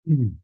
हम्म।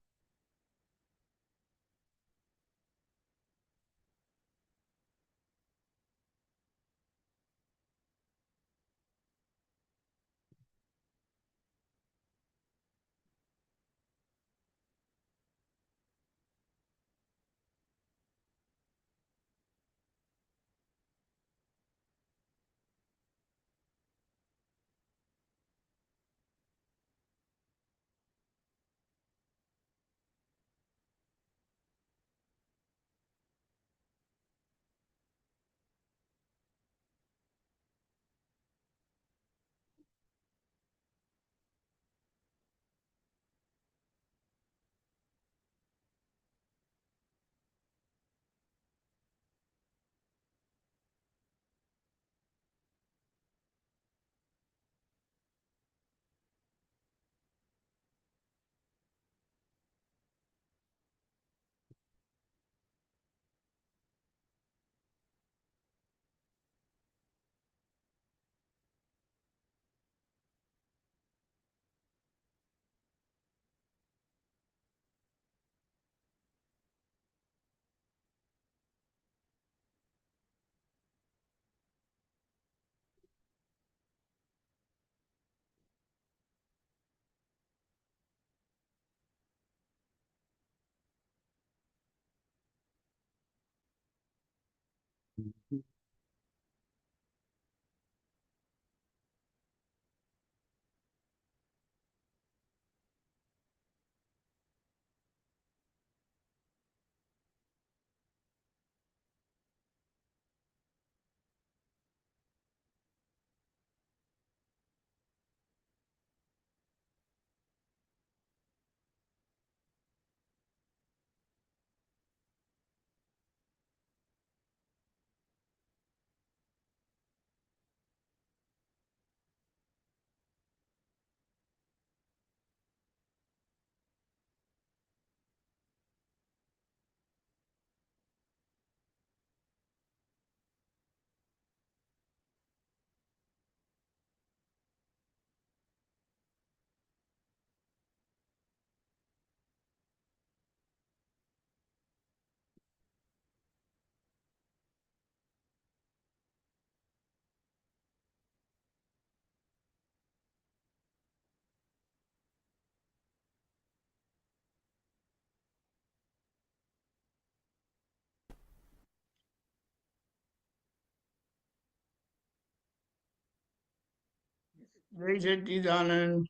जय सच्चिदानंद।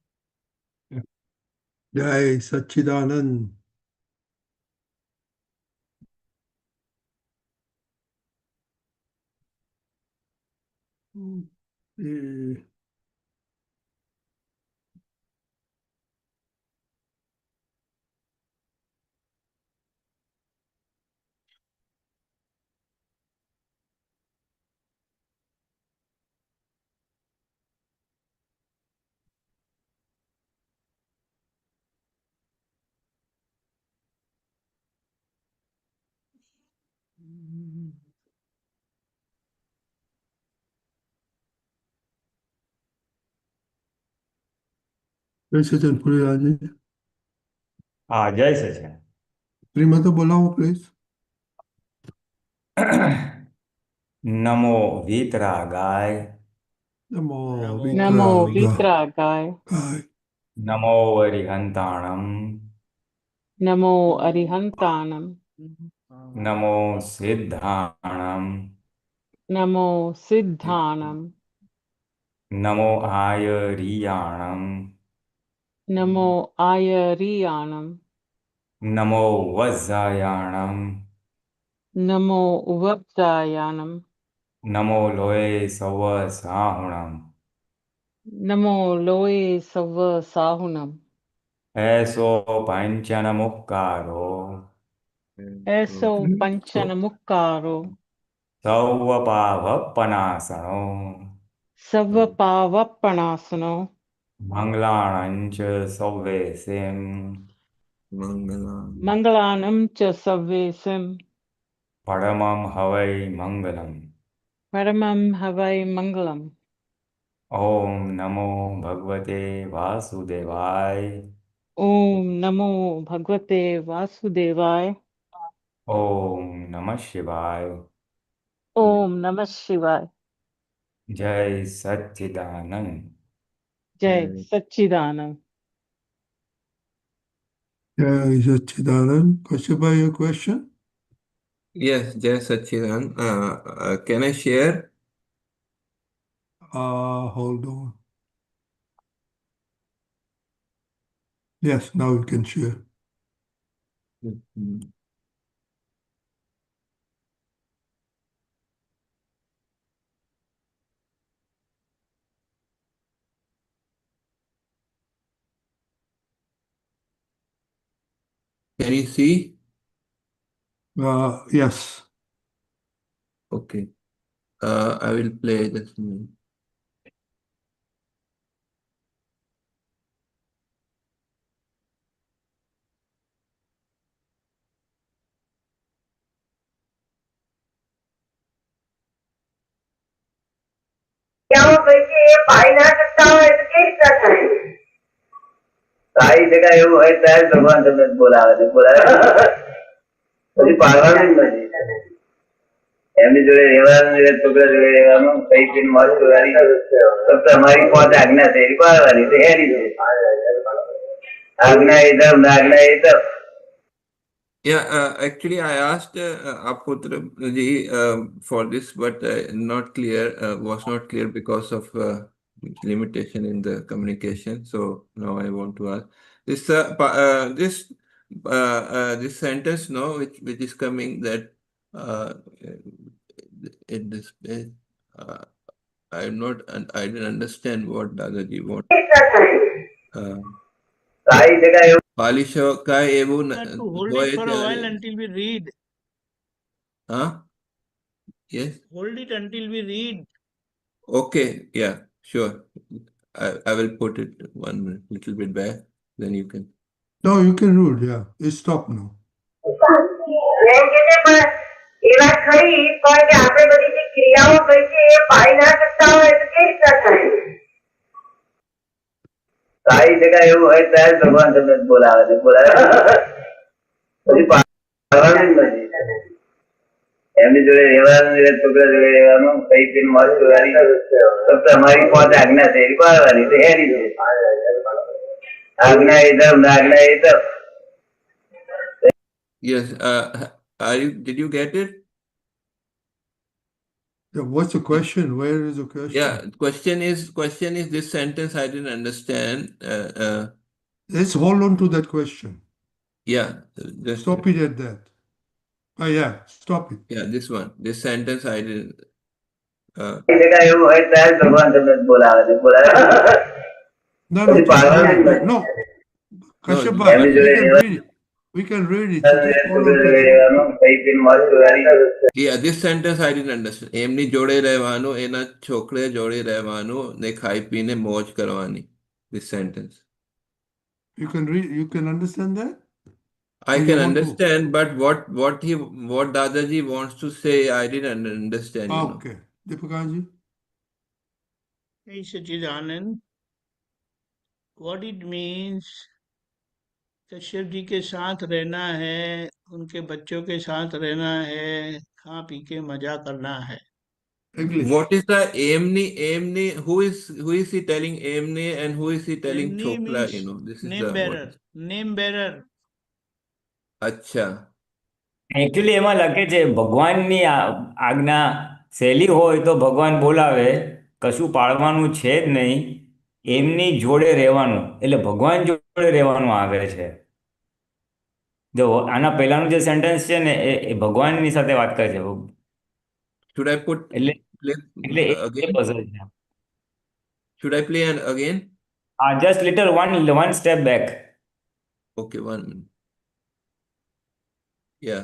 जय सच्चिदानंद। ये कैसे चल पूरी आज? हाँ, जय सचिन। प्रीमा तो बोला हूँ प्लीज। नमो वीतरागाय। नमो नमो नमो वितरागा वितरागाय। काय। नमो अरिहंताणम। नमो अरिहंताणम। नमो सिद्धाणम। नमो सिद्धाणम। नमो आयरियाणम। नमो आयरियाणम। नमो वज्जायाणम। नमो वज्जायाणम। नमो लोये सव साहुणम। नमो लोये सव्व साहुनम। ऐसो पंचन मुक्कारो। ऐसो पंचन मुक्कारो। सौव पावपनासनो। सव्व पावप्पणासनो। मंगलाणंच सव्वेसिम। मंगलानं च सव्वेसिम। परमं हवै मंगलम्। परमं हवै मंगलम्। ओम नमो भगवते वासुदेवाय। Om Namo Bhagavate Vasudevaya. ओम नमः शिवाय। Om Namah Shivaya. जय सच्चिदानंद। Jai Satchidanand. Jai Satchidanand. Kashyapa, your question? Yes, Jai Sachidan. Can I share? Hold on. Yes, now you can share. Mhm. Can you see? Yes. Okay. I will play this. क्या पैसे पाई ना सकता हो ऐसे कैसे है सारी जगह એવું હોય ત્યારે ભગવાન તમને બોલાવે છે બોલાવે પછી પાડવાનું જ નથી એમની જોડે રહેવાનું છોકરા જોડે રહેવાનું કઈ પીને મોજ કરવાની ફક્ત અમારી પાંચ આજ્ઞા છે એ પાડવાની તો હેરી છે આજ્ઞા એ ધર્મ આજ્ઞા એ ધર્મ. Yeah, actually, I asked Aptaputra ji for this, but not clear, was not clear because of limitation in the communication. So now I want to ask this. This sentence, no, which is coming that in this page, I'm not, and I didn't understand what Dadaji want. સારી જગહ એવું Palisho kai evu To hold it for a while until we read. Huh? Yes. Hold it until we read. Okay. Yeah. Sure. I will put it one minute, little bit back. Then you can. No, you can rule, yeah. It's stop now. એમ કે છે પણ એ વાત ખરી પણ કે આપણે બધી જે ક્રિયાઓ કરી છે એ પાડી ના શકતા હોય તો કેવી રીતના થાય સારી જગ્યા એવું હોય ત્યારે ભગવાન તમને બોલાવે છે બોલાવે પછી પાડવાનું જ નથી એમની જોડે રહેવાનું છોકરા જોડે રહેવાનું કઈ પીને મોજ કરવાની ફક્ત અમારી પાંચ આજ્ઞા છે એ પાડવાની તો હેરી છે આજ્ઞા એ ધર્મ આજ્ઞા એ ધર્મ. Yes. Did you get it? Yeah, what's the question? Where is the question? Yeah. Question is this sentence I didn't understand. Let's hold on to that question. Yeah. Just, Stop it at that. Oh, yeah, stop it. Yeah. This one. This sentence I didn't. જગ્યા એવું હોય ત્યારે ભગવાન તમને બોલાવે છે બોલાવે No, પછી પાડવાનું જ no. નથી Kashyapa, એમની we જોડે can read it. We can read it. So just hold on છોકરા to જોડે that. રહેવાનું કઈ પીને મોજ કરવાની Yeah, this sentence I didn't understand. એમની જોડે રહેવાનું, એના છોકરે જોડે રહેવાનું, ને ખાઈ પીને મોજ કરવાની. This sentence. You can read. You can understand that. I Or you can want to- understand, but what Dadaji wants to say, I didn't understand. You know. Okay, Deepakanandji. Hey Satchidanand, what it means Kashyap ji के साथ रहना है, उनके बच्चों के साथ रहना है, खा पी के मजा करना है. English. What is the aimni? Who is he telling aimni and who is he telling Aimni chokla? means You know, this is name the bearer. what. Name bearer. Acha. Actually એમાં લખે છે ભગવાનની આજ્ઞા સહેલી હોય તો ભગવાન બોલાવે, કશું પાળવાનું છે જ નહીં, એમની જોડે રહેવાનું એટલે ભગવાન જોડે રહેવાનું આવે છે. જો આના પહેલાનું જે સેન્ટેન્સ છે ને એ ભગવાનની સાથે વાત કરે છે. Should I put એટલે play એટલે એ again? puzzle છે. Should I play again? Just little one step back. Okay, 1 minute. Yeah.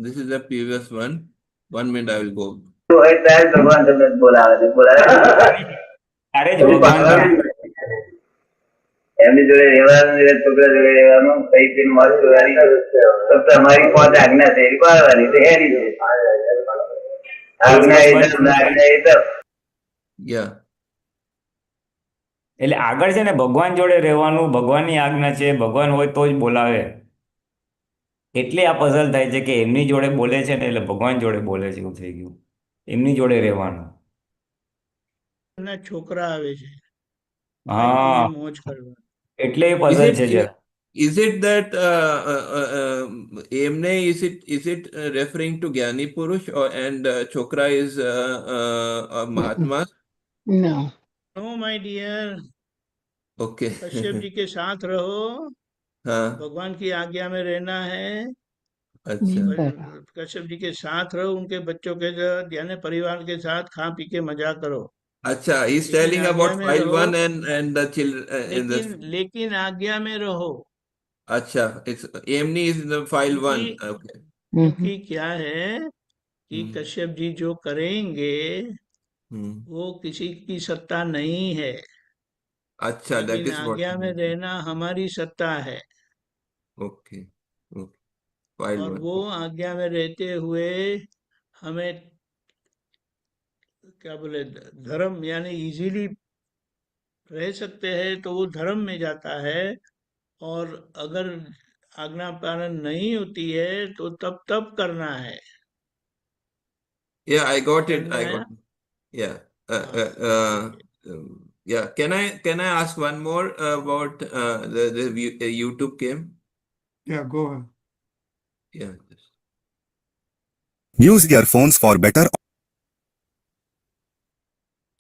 This is the previous one. 1 minute, I will go. હોય ત્યારે ભગવાન તમને બોલાવે છે બોલાવે ત્યારે જ પછી ભગવાન પાડવાનું જ નથી એમની જોડે રહેવાનું છોકરા જોડે રહેવાનું કઈ પીને મોજ કરવાની ફક્ત અમારી પાંચ આજ્ઞા છે એ પાડવાની તો હેરી છે આજ્ઞા એ ધર્મ આજ્ઞા એ ધર્મ. Yeah. એટલે આગળ છે ને ભગવાન જોડે રહેવાનું, ભગવાનની આજ્ઞા છે, ભગવાન હોય તો જ બોલાવે. એટલે આ પઝલ થાય છે કે એમની જોડે બોલે છે ને એટલે ભગવાન જોડે બોલે છે, એવું થઈ ગયું. એમની જોડે રહેવાનું. એના છોકરા આવે છે હા, ખાઈ પીને મોજ કરવા. એટલે એ Is પઝલ છે it જરા. is it that Emne is it referring to Gyani Purush or and Chokra is Mahatma? No. No my dear, Okay. Kashyap ji के साथ रहो, हाँ, भगवान की आज्ञा में रहना है। अच्छा और कश्यप जी के साथ रहो, उनके बच्चों के साथ यानी परिवार के साथ खा पी के मजा करो, अच्छा. He's लेकिन telling आज्ञा about में file रहो। one and the children in the. लेकिन आज्ञा में रहो, अच्छा, it's Emni is in the file क्योंकि one. Okay. क्योंकि क्या है कि हम्म, कश्यप जी जो करेंगे हम्म. वो किसी की सत्ता नहीं है, अच्छा, that लेकिन is what. आज्ञा में रहना हमारी सत्ता है। Okay. Okay. File और one. वो Okay. आज्ञा में रहते हुए हमें क्या बोले धर्म यानी इजीली रह सकते हैं, तो वो धर्म में जाता है। और अगर आज्ञा पालन नहीं होती है तो तब तब करना है। Yeah, I got समझ it. में I आया? got it. Yeah. हाँ, ठीक है। Yeah. Can I ask one more about the YouTube game? Yeah, go ahead. Yeah. Use earphones for better.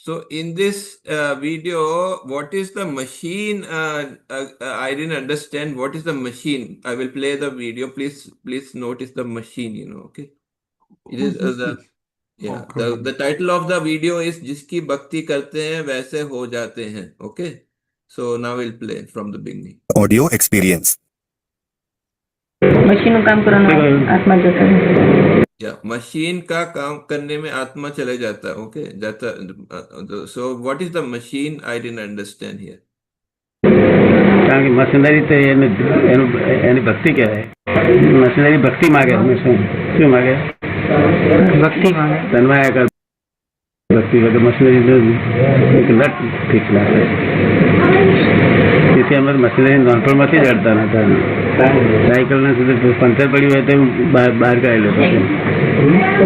So in this video, what is the machine? I didn't understand what is the machine. I will play the video. Please notice the machine. Okay. It is the Okay. the title of the video is जिसकी भक्ति करते हैं वैसे हो जाते हैं. Okay. So now we'll play from the beginning. Audio experience. મશીનનું કામ કરવાનું આત્મા જતો રહે. Yeah, machine का काम करने में आत्मा चले जाता है. Okay. जाता. So what is the machine? I didn't understand here. કારણ કે મશીનરી તો એની ભક્તિ કહેવાય. મશીનરી ભક્તિ માગે. શું માગે? ભક્તિ માંગે. તન્માયા કર ભક્તિ વગર મશીનરી એક લટ ફિક્સ લાગે. તેથી અમે મશીનરી નાનપણમાંથી જ અડતા નતા. સાયકલના સુધી પંચર પડ્યું હોય તો બહાર કાઢી લો. પછી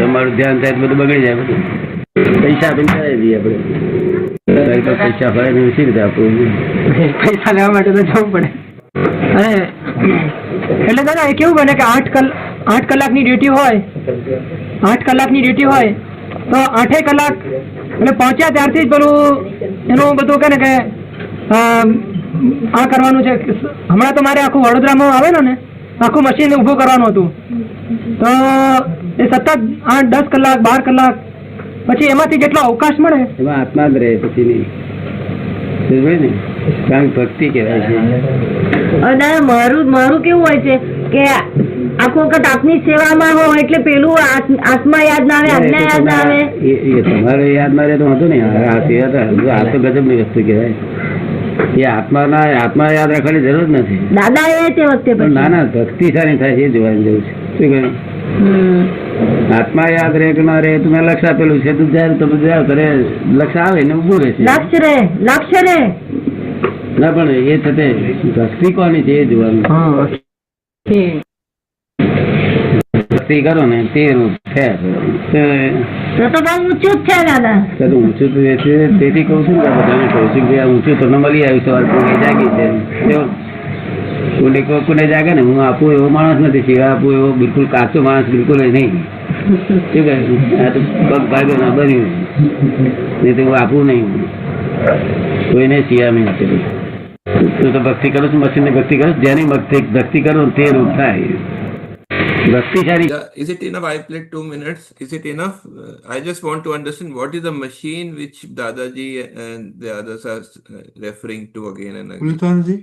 તમારું ધ્યાન થાય બધું બગડી જાય. બધું પૈસા આપીને કરાવી દઈએ આપણે. તારી પાસે પૈસા હોય ને સી રીતે આપવું? પૈસા લેવા માટે તો જવું પડે. અને એટલે દાદા એ કેવું બને કે 8 કલાકની ડ્યુટી હોય, 8 કલાકની ડ્યુટી હોય તો 8 કલાક એટલે પહોંચ્યા ત્યારથી જ પેલું એનું બધું કે ને કે આ કરવાનું છે. હમણાં તો મારે આખું વડોદરામાં આવેલો ને આખું મશીન ઊભું કરવાનું હતું, તો એ સતત 8-10 કલાક 12 કલાક પછી એમાંથી જેટલો અવકાશ મળે એમાં આત્મા જ રહે પછી નહીં ને. કારણ કે ભક્તિ કહેવાય છે. અને મારું કેવું હોય છે કે આખો વખત આપની સેવામાં હોય એટલે પેલું આત્મા યાદ ના આવે, આજ્ઞા યાદ ના આવે. એ તમારે યાદ ના રહે તો વાંધો નહીં. આ તો ગજબની વસ્તુ કહેવાય. એ આત્મા યાદ રાખવાની જરૂર નથી. દાદા એ તે વખતે ના ના ભક્તિ સારી થાય છે એ જોવાની જરૂર છે. શું કહ્યું? આત્મા યાદ રહે કે ના રહે તમે લક્ષ આપેલું છે તો જયારે તમે જાઓ ત્યારે લક્ષ આવે ને ઉભું રહેશે. લક્ષ્ય રે ના પણ એ થતે ભક્તિ કોની છે એ જોવાનું. ભક્તિ કરો ને તે રૂપ છે તો બહુ ઊંચું જ છે દાદા. ઊંચું તો તેથી કઉ છું કે બધાને કહું છું કે ઊંચું તમને મળી આવ્યું સવાર કોને જાગી છે. કોને જાગે ને હું આપું એવો માણસ નથી. સેવા આપું એવો બિલકુલ કાચો માણસ બિલકુલ નહીં. શું કહ્યું? આ તો પગ ભાગ્યો ના બન્યું નહીં તો હું આપું નહીં કોઈને સેવા નહીં આપેલું. તું તો ભક્તિ કરું છું, મશીન ની ભક્તિ કરું. જેની ભક્તિ કરો તે રૂપ થાય. Yeah, is it enough? I played 2 minutes. Is it enough? I just want to understand what is the machine which Dadaji and the others are referring to again and again. Pulinanandji,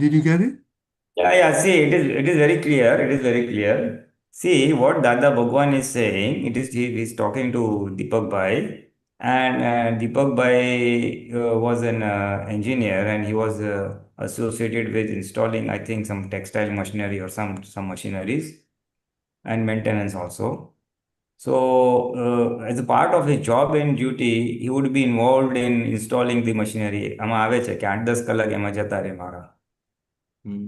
did you get it? Yeah. See, it is very clear. It is very clear. See what Dada Bhagwan is saying. He is talking to Deepak Bhai, and Deepak Bhai was an engineer, and he was associated with installing, I think, some textile machinery or some machineries and maintenance also. So, as a part of his job and duty, he would be involved in installing the machinery. આમાં આવે છે કે 8-10 કલાક એમાં જતા રહે મારા. Hmm.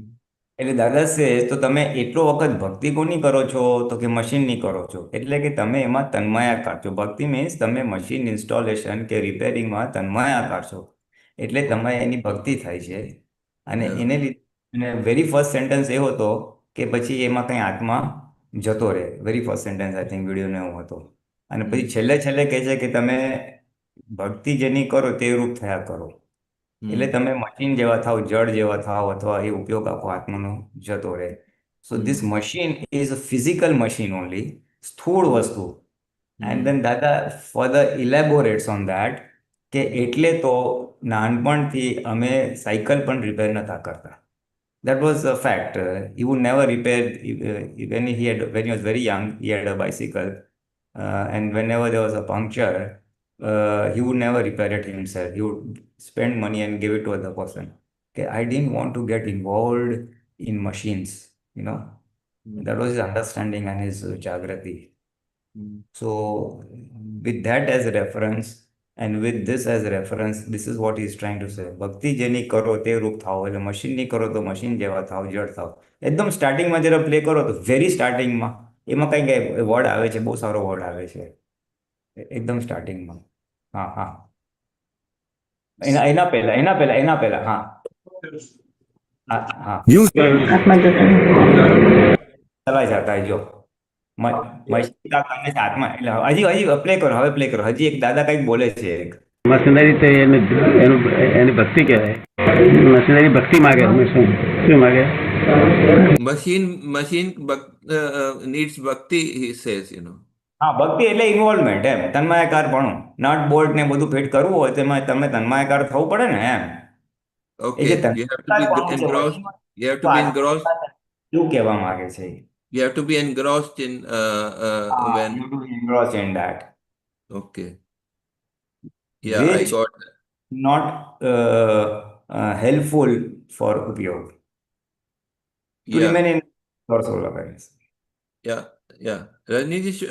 એટલે દાદા says તો તમે એટલો વખત ભક્તિ કોની કરો છો તો કે મશીનની કરો છો. એટલે કે તમે એમાં તન્માયાકાર છો. ભક્તિ મીન્સ તમે મશીન ઇન્સ્ટોલેશન કે રિપેરિંગમાં તન્માયાકાર છો. એટલે તમે એની ભક્તિ થાય છે. અને Yeah. એને લીધે વેરી ફર્સ્ટ સેન્ટેન્સ એ હતો કે પછી એમાં કંઈ આત્મા જતો રહે. Very first sentence I think વિડીયોનો એવો હતો. અને પછી છેલ્લે છેલ્લે કહે છે કે તમે ભક્તિ જેની કરો તે રૂપ થયા કરો. એટલે તમે મશીન જેવા થાવ, જડ જેવા થાવ, અથવા એ ઉપયોગ આખો આત્માનો જતો રહે. So this machine is a physical machine only, સ્થૂળ વસ્તુ. એન્ડ દેન દાદા ફર્ધર ઇલેબોરેટ્સ ઓન દેટ કે એટલે તો નાનપણથી અમે સાયકલ પણ રિપેર નતા કરતા. That was a fact. He would never repair. When he was very young, he had a bicycle, and whenever there was a puncture, he would never repair it himself. He would spend money and give it to other person. Okay, I didn't want to get involved in machines. That was his understanding and his jagrati. So, with that as a reference, and with this as a reference, this is what he's trying to say. ભક્તિ જેની કરો તે રૂપ થાઓ, એટલે મશીનની કરો તો મશીન જેવા થાવ, જડ થાવ. એકદમ સ્ટાર્ટિંગમાં જરા પ્લે કરો તો વેરી સ્ટાર્ટિંગમાં એમાં કંઈક વર્ડ આવે છે, બહુ સારો વર્ડ આવે છે એકદમ સ્ટાર્ટિંગમાં. હા હા એના પહેલા હા હા Views. ચલાઈ જતા જો આત્મા એટલે હજી પ્લે કરો, હવે પ્લે કરો. હજી એક દાદા કંઈક બોલે છે. મશીનરી તો એની ભક્તિ કહેવાય. મશીનરી ભક્તિ માગે. શું માગે? Machine needs bhakti, he says, હા, ભક્તિ એટલે ઇન્વોલ્વમેન્ટ, એમ તન્માયાકારપણું. નટ બોલ્ટ ને બધું ફિટ કરવું હોય તેમાં તમે તન્માયાકાર થવું પડે ને, એમ. Okay, you have to be engrossed. You have to be engrossed. શું કહેવા માંગે છે? You have to be engrossed in when. You do engross in that. Okay. Yeah, I Which got that. not helpful for upyog. To Yeah. remain in soul awareness. Yeah. Rajnish,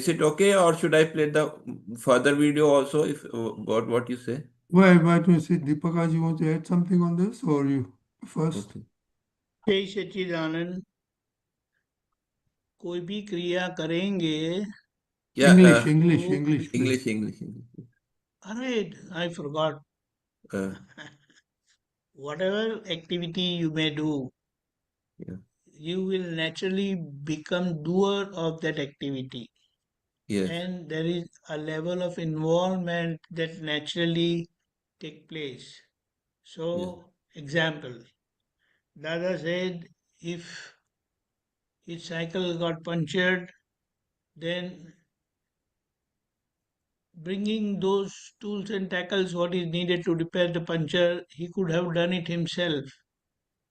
is it okay, or should I play the further video also? If what you say? Why don't you say, Deepakanandji, you want to add something on this, or you first? Okay. जय सच्चिदानंद, कोई भी क्रिया करेंगे. Yeah. English, please. English. Alright, I forgot. Whatever activity you may do, Yeah. you will naturally become doer of that activity. Yes. And there is a level of involvement that naturally take place. So, example, Dada said if his cycle got punctured, then bringing those tools and tackles, what is needed to repair the puncture, he could have done it himself.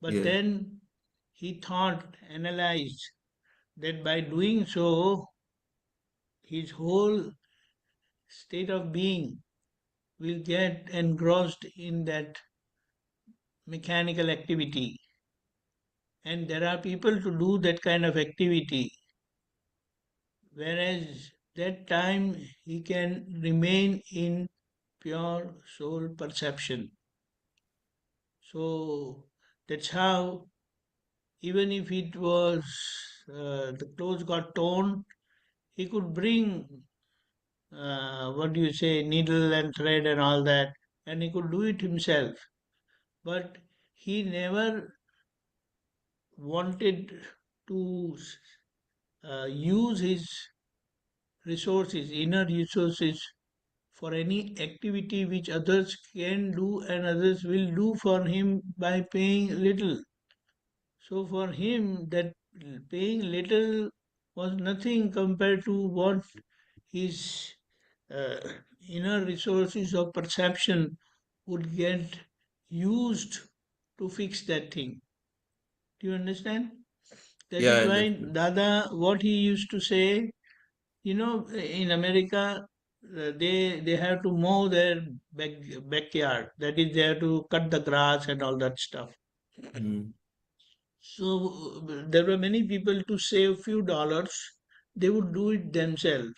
But Yes. then he thought, analyzed that by doing so, his whole state of being will get engrossed in that mechanical activity. And there are people to do that kind of activity. Whereas that time he can remain in pure soul perception. So that's how, even if it was the clothes got torn, he could bring what do you say, needle and thread and all that, and he could do it himself. But he never wanted to use his resources, inner resources, for any activity which others can do and others will do for him by paying little. So for him, that paying little was nothing compared to what his inner resources of perception would get used to fix that thing. Do you understand? That Yeah, is I why understand. Dada, what he used to say, in America, they have to mow their backyard. That is, they have to cut the grass and all that stuff. Mm. So there were many people to save few dollars. they would do it themselves,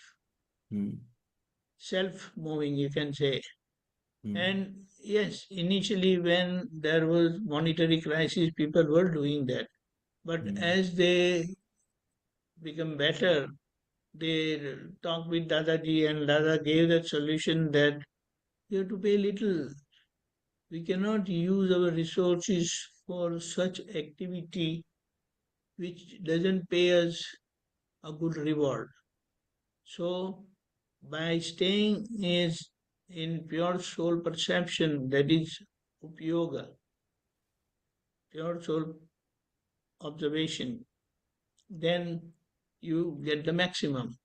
Hmm. self-moving, you can say. Hmm. And yes, initially when there was monetary crisis, people were doing that. But as they become better, they talked with Dadaji, and Dada gave that solution that you have to pay little. We cannot use our resources for such activity which doesn't pay us a good reward. So by staying is in pure soul perception, that is upyoga, pure soul observation, then you get the maximum.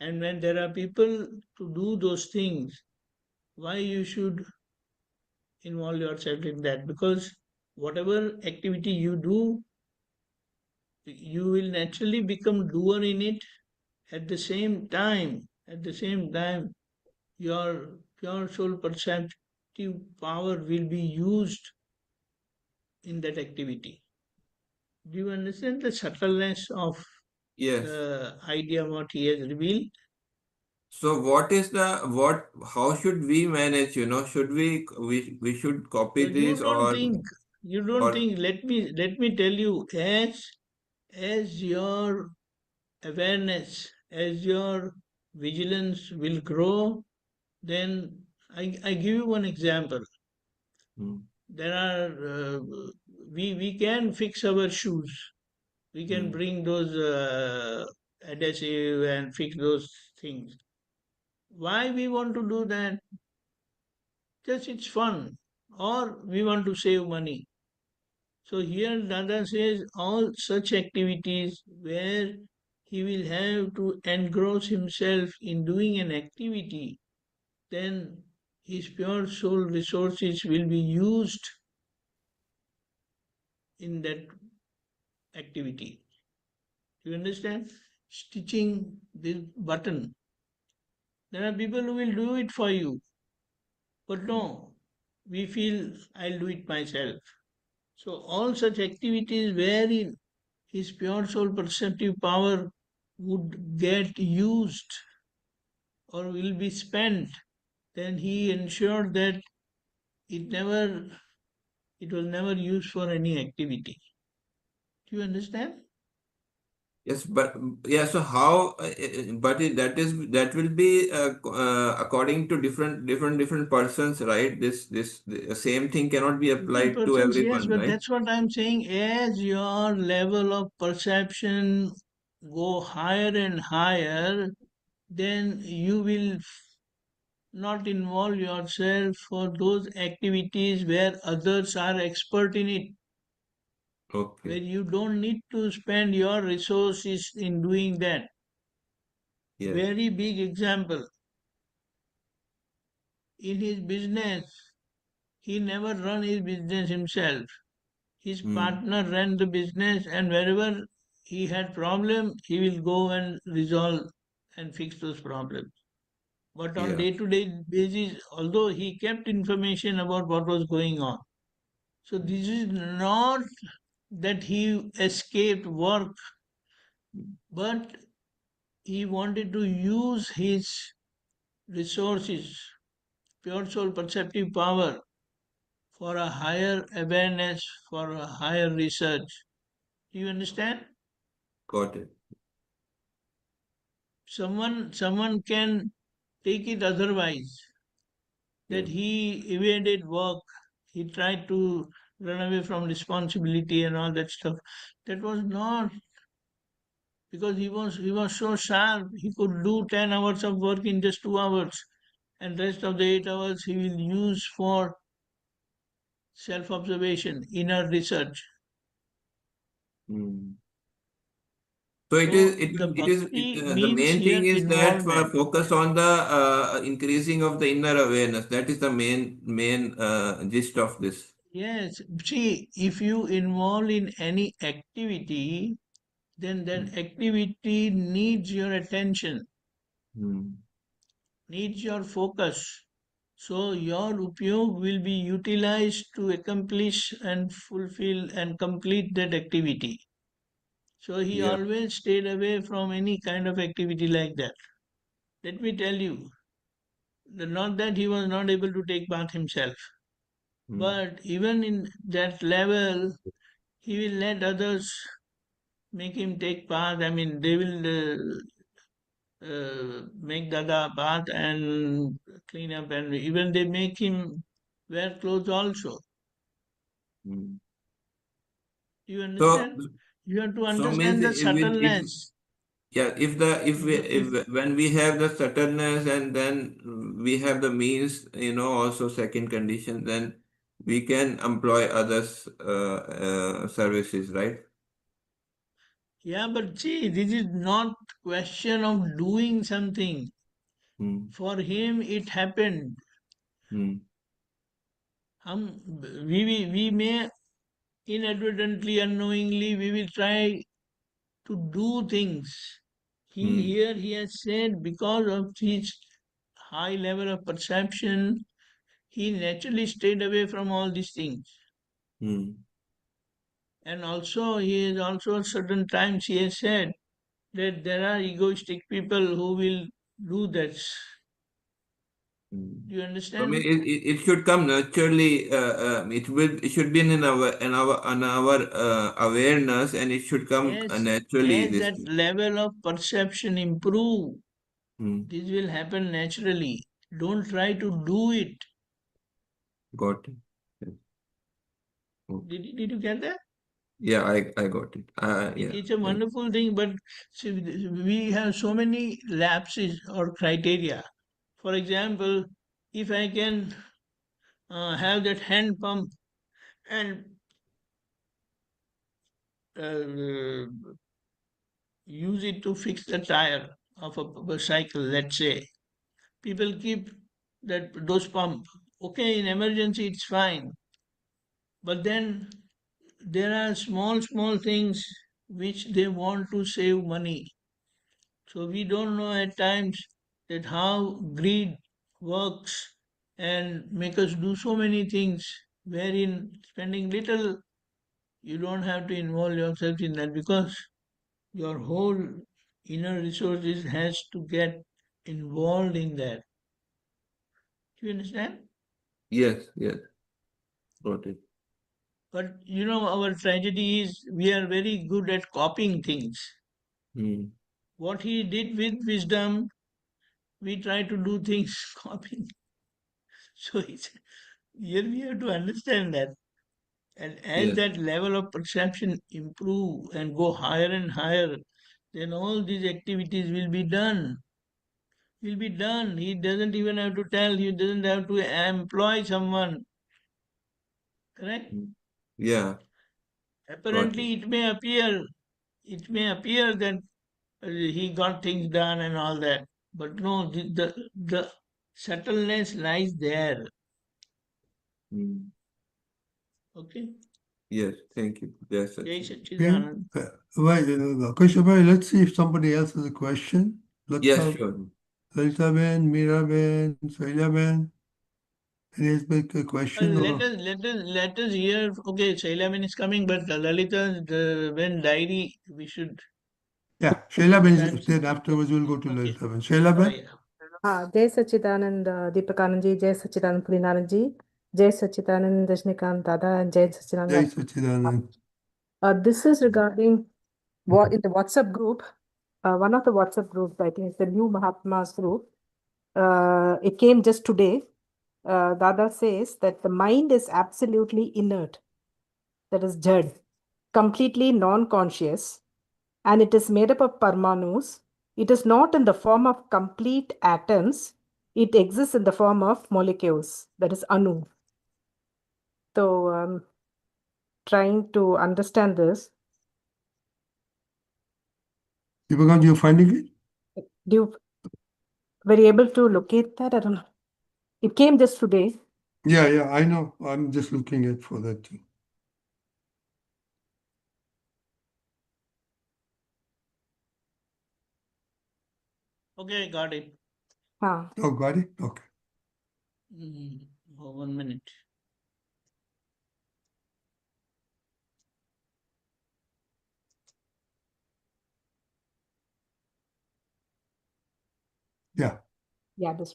And when there are people to do those things, why you should involve yourself in that? Because whatever activity you do, you will naturally become doer in it. At the same time, your pure soul perceptive power will be used in that activity. Do you understand the subtleness of Yes. the idea what he has revealed? So how should we manage, should we should So copy this you don't or think, let me tell you, as your awareness, as your vigilance will grow, then I give you one example. Hmm. There are we can fix our shoes. We can bring those adhesive and fix those things. Why we want to do that? Just it's fun, or we want to save money. So here Dada says all such activities where he will have to engross himself in doing an activity, then his pure soul resources will be used in that activity. Do you understand? Stitching this button. There are people who will do it for you. But no, we feel I'll do it myself. So all such activities wherein his pure soul perceptive power would get used or will be spent, then he ensured that it never it was never used for any activity. Do you understand? yes, but yeah, so how but that will be according to different persons, right? This the same thing cannot be Different applied to persons, yes, everyone, but right? that's what I'm saying. As your level of perception go higher and higher, then you will not involve yourself for those activities where others are expert in it, where Okay. you don't need to spend your resources in doing that. Yes. Very big example. In his business, he never run his business himself. His partner ran the business, and wherever he had problem, he will go and resolve and fix those problems. But on Yeah. day-to-day basis, although he kept information about what was going on. So this is not that he escaped work, but he wanted to use his resources, pure soul perceptive power, for a higher awareness, for a higher research. Do you understand? Got it. Someone can take it otherwise, Yeah. that he evaded work, he tried to run away from responsibility and all that stuff. That was not, because he was so sharp, he could do 10 hours of work in just 2 hours, and rest of the 8 hours he will use for self observation, inner research. Mm. So it is So the the means main here thing is that involvement. focus on the increasing of the inner awareness. That is the main gist of this. Yes, see, if you involve in any activity, then that activity needs your attention, Mm. needs your focus. So your upyog will be utilized to accomplish and fulfill and complete that activity. So he Yeah. always stayed away from any kind of activity like that. Let me tell you, not that he was not able to take bath himself, but even in that level, he will let others make him take bath. I mean, they will make Dada bath and clean up, and even they make him wear clothes also. You So, understand? You have to so means understand the if subtleness. yeah, if when we have the subtleness and then we have the means, also second condition, then we can employ others services, right? Yeah, but see, this is not question of doing something. For him, it happened. We may inadvertently, unknowingly, we will try to do things. Here he has said because of his high level of perception, he naturally stayed away from all these things. And also, he is also certain times he has said that there are egoistic people who will do that. Do you I understand? mean, it should come naturally. It should be in our awareness, and it should come naturally. As that level of perception improve, Hmm. this will happen naturally. Don't try to do it. Got it. Yes. Okay. Did you get that? Yeah, I got it. Yeah. It's a wonderful thing, but see, we have so many lapses or criteria. For example, if I can have that hand pump and use it to fix the tire of a cycle, let's say, people keep those pump. Okay, in emergency it's fine, but then there are small things which they want to save money. So we don't know at times that how greed works and make us do so many things wherein spending little you don't have to involve yourself in that because your whole inner resources has to get involved in that. Do you understand? Yes, yes. Got it. But our tragedy is we are very good at copying things. What he did with wisdom, we try to do things copying. So here we have to understand that. And as Yes. that level of perception improve and go higher and higher, then all these activities will be done. Will be done. He doesn't even have to tell, he doesn't have to employ someone. Correct? Yeah. Apparently it may appear that he got things done and all that. But no, the subtleness lies there. Okay? Yes, thank you. Yes, Jai Sachin. Satchidanand. Wait, Krishnabhai, let's see if somebody else has a question. Yes, sure. Lalita Ben, Meera Ben, Saila Ben. Any has a question? Let us hear. Okay, Shailaman is coming, but Lalita, when diary, we should. Yeah, Shaila Ben is then afterwards we'll go to Lalita Ben. Shaila Ben? हाँ जय सच्चिदानंद दीपकानंद जी जय सच्चिदानंद पुलिनानंद जी जय सच्चिदानंद रजनीकांत दादा and जय सच्चिदानंद Jai Satchidanand. This is regarding what in the WhatsApp group, one of the WhatsApp groups, I think it's the New Mahatmas group. It came just today. Dada says that the mind is absolutely inert, that is jad, completely non-conscious, and it is made up of Parmanus. It is not in the form of complete atoms. It exists in the form of molecules, that is Anu. So, trying to understand this. Deepakanand, you finding it? Were you able to locate that? I don't know. It came just today. Yeah, I know. I'm just looking at for that too. Okay, got it. Oh, got it? Okay. 1 minute. Yeah, this.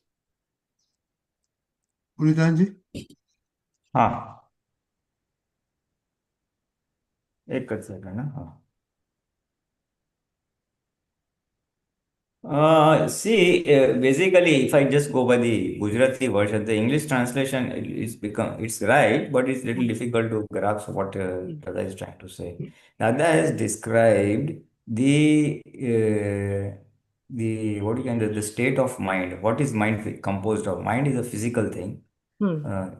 पुलितान जी हाँ, एक second ना। हाँ, basically, if I just go by the Gujarati version, the English translation it's right, but it's little difficult to grasp what Dada is trying to say. Dada has described the what you can do, the state of mind. What is mind composed of? Mind is a physical thing. Uh,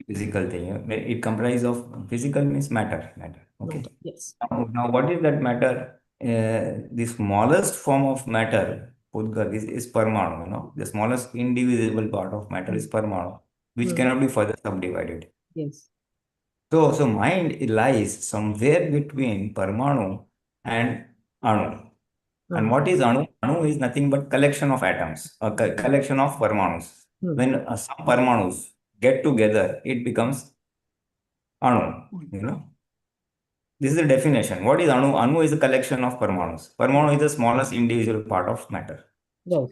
Physical thing. It comprises of physical means matter. Okay. Yes. Now, what is that matter? The smallest form of matter, Pudgal, is Parmanu. The smallest indivisible part of matter is Parmanu, which cannot be further subdivided. Yes. So mind lies somewhere between Parmanu and Anu. And what is Anu? Anu is nothing but collection of atoms, a collection of Parmanus. When some Parmanus get together, it becomes Anu. This is the definition. What is Anu? Anu is a collection of Parmanus. Parmanu is the smallest individual part of matter. Yes.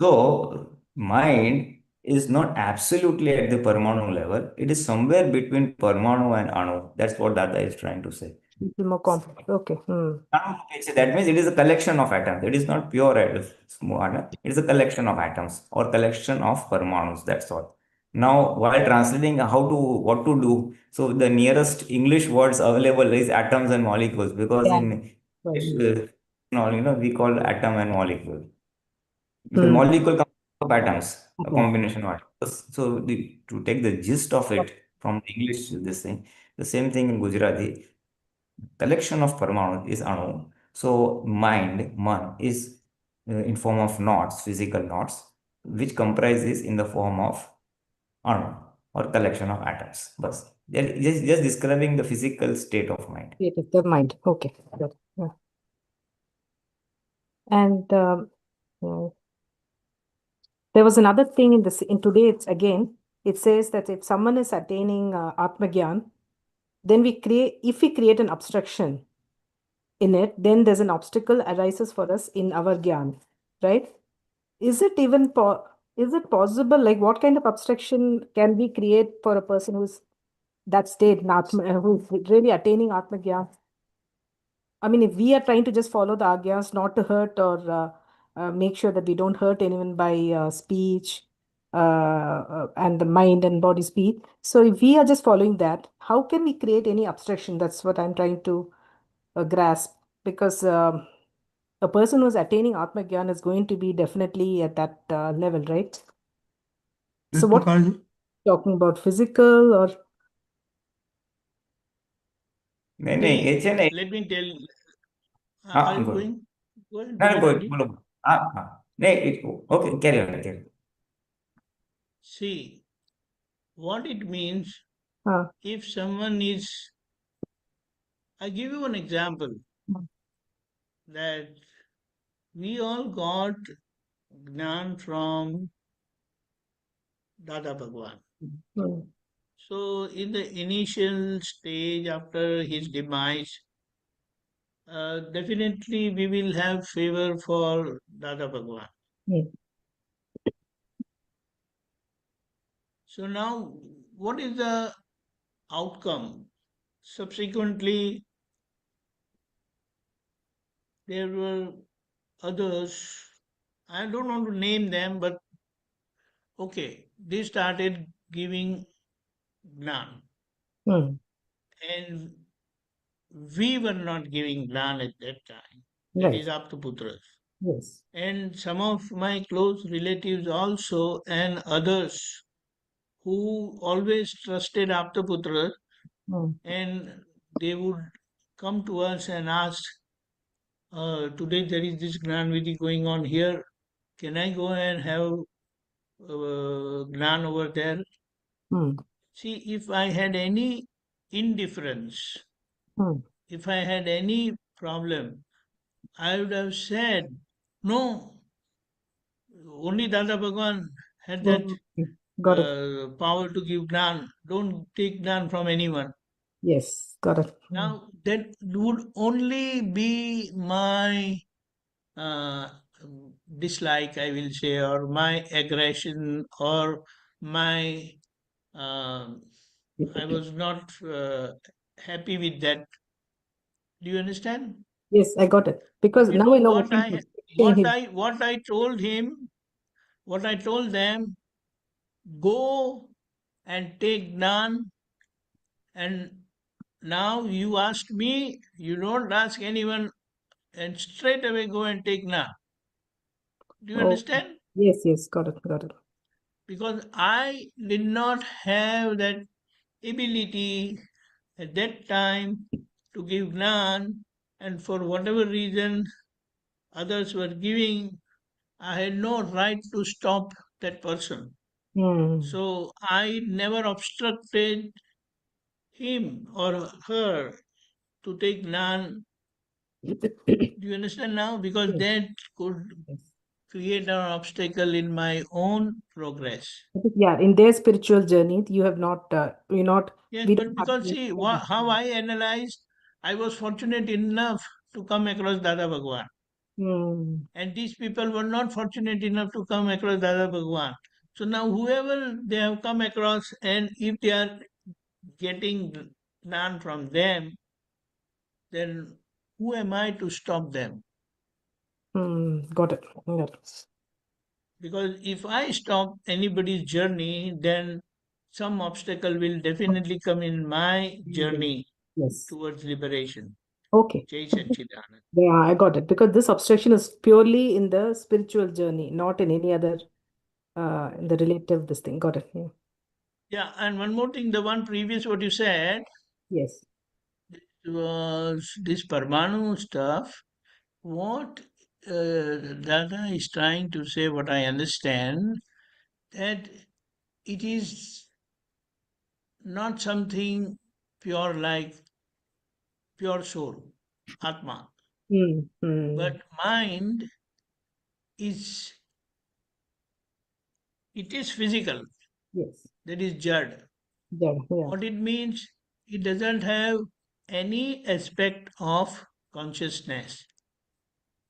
So, mind is not absolutely at the Parmanu level. It is somewhere between Parmanu and Anu. That's what Dada is trying to say. Little more complex. Okay. Okay, so that means it is a collection of atoms. It is not pure atom. It is a collection of atoms or collection of Parmanus. That's all. Now, while translating what to do, so the nearest English words available is atoms and molecules, because in English, we call atom and molecule. Because molecule comes of atoms, a combination of atoms. So to take the gist of it from English, the same thing in Gujarati, collection of Parmanu is Anu. So man is in form of knots, physical knots, which comprises in the form of Anu or collection of atoms. But just describing the physical state of mind. State of the mind. Okay. Good. Yeah. And there was another thing in today. It says that if someone is attaining Atmagyan, then if we create an obstruction in it, then there's an obstacle arises for us in our Gyan, right? Is it even is it possible? Like, what kind of obstruction can we create for a person who's that state, who's really attaining Atmagyan? I mean, if we are trying to just follow the agyas, not to hurt or make sure that we don't hurt anyone by speech and the mind and body speed. So if we are just following that, how can we create any obstruction? That's what I'm trying to grasp. Because a person who's attaining Atmagyan is going to be definitely at that level, right? So what talking about, physical or? Let me tell. Are you going? Go ahead. Okay, carry on. See, what it means, if someone is, I give you an example, that we all got Gnan from Dada Bhagwan. So in the initial stage after his demise, definitely we will have favor for Dada Bhagwan. So now, what is the outcome? Subsequently, there were others, I don't want to name them, but okay, they started giving Gnan. And we were not giving Gnan at that time. That is Aptaputras. Yes. And some of my close relatives also, and others who always trusted Aptaputra, and they would come to us and ask, today there is this Gnan Vidhi going on here, can I go and have Gnan over there? See, if I had any indifference, if I had any problem, I would have said, no, only Dada Bhagwan had that power to give Gnan. Don't take Gnan from anyone. Yes, got it. Now, that would only be my dislike, I will say, or my aggression, or my I was not happy with that. Do you understand? Yes, I got it. Because You now I know know what what I is restricting him. what I told him, what I told them, go and take Gnan, and now you ask me, you don't ask anyone, and straight away go and take Gnan. Do you Oh, understand? yes, yes, got it, got it. Because I did not have that ability at that time to give Gnan, and for whatever reason others were giving, I had no right to stop that person. Hmm. So I never obstructed him or her to take Gnan. Do you understand now? Because Yes, that could yes. create an obstacle in my own progress. Yeah, in their spiritual journey, you have not, Yes, we but don't have because to. see, how I analyzed, I was fortunate enough to come across Dada Bhagwan. Hmm. And these people were not fortunate enough to come across Dada Bhagwan. So now whoever they have come across, and if they are getting Gnan from them, then who am I to stop them? Got it. Got it. Because if I stop anybody's journey, then some obstacle will definitely come in my journey Yes. towards liberation. Okay. Jai Satchidanand. Yeah, I got it. Because this obstruction is purely in the spiritual journey, not in any other, in the relative, this thing. Got it. Yeah. Yeah, and one more thing, the one previous what you said Yes. was this Parmanu stuff. What Dada is trying to say, what I understand, that it is not something pure like pure soul, Atma, but mind is, it is physical, Yes. that is Jad. Yeah. Yeah. What it means, it doesn't have any aspect of consciousness.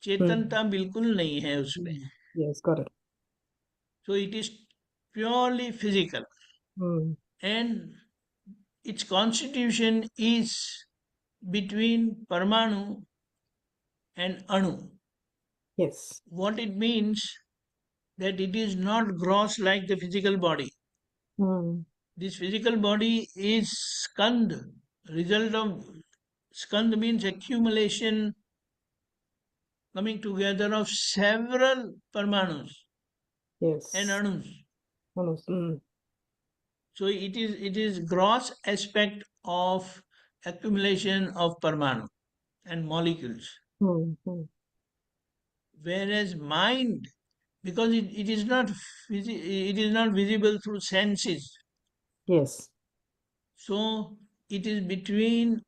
चेतनता बिल्कुल नहीं है उसमें. Yes, got it. So it is purely physical, and its constitution is between Parmanu and Anu. Yes. What it means, that it is not gross like the physical body. This physical body is skand, result of skand means accumulation, coming together of several Parmanus Yes. and Anus. Almost. So it is gross aspect of accumulation of Parmanu and molecules. Whereas mind, because it is not it is not visible through senses. Yes. So it is between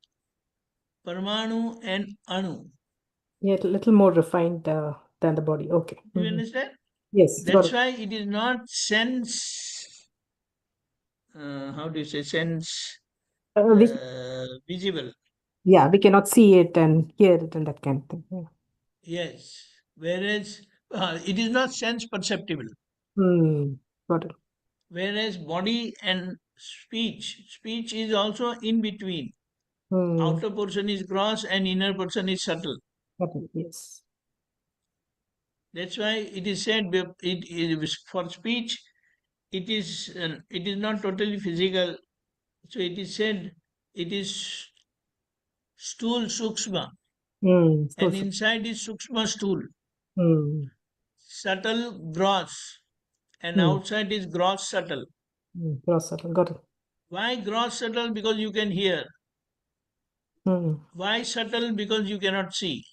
Parmanu and Anu. Yeah, a little more refined than the body. Okay. Do you understand? Yes, got That's it. why it is not sense. How do you say sense? Visible. Yeah, we cannot see it and hear it and that kind of thing. Yeah. Yes. Whereas it is not sense perceptible. Got it. Whereas body and speech is also in between. Outer portion is gross and inner portion is subtle. Yes. That's why it is said for speech, it is not totally physical. So it is said it is stool sukshma, and inside is sukshma stool. Subtle gross, and outside is gross subtle. Gross subtle. Got it. Why gross subtle? Because you can hear. Why subtle? Because you cannot see.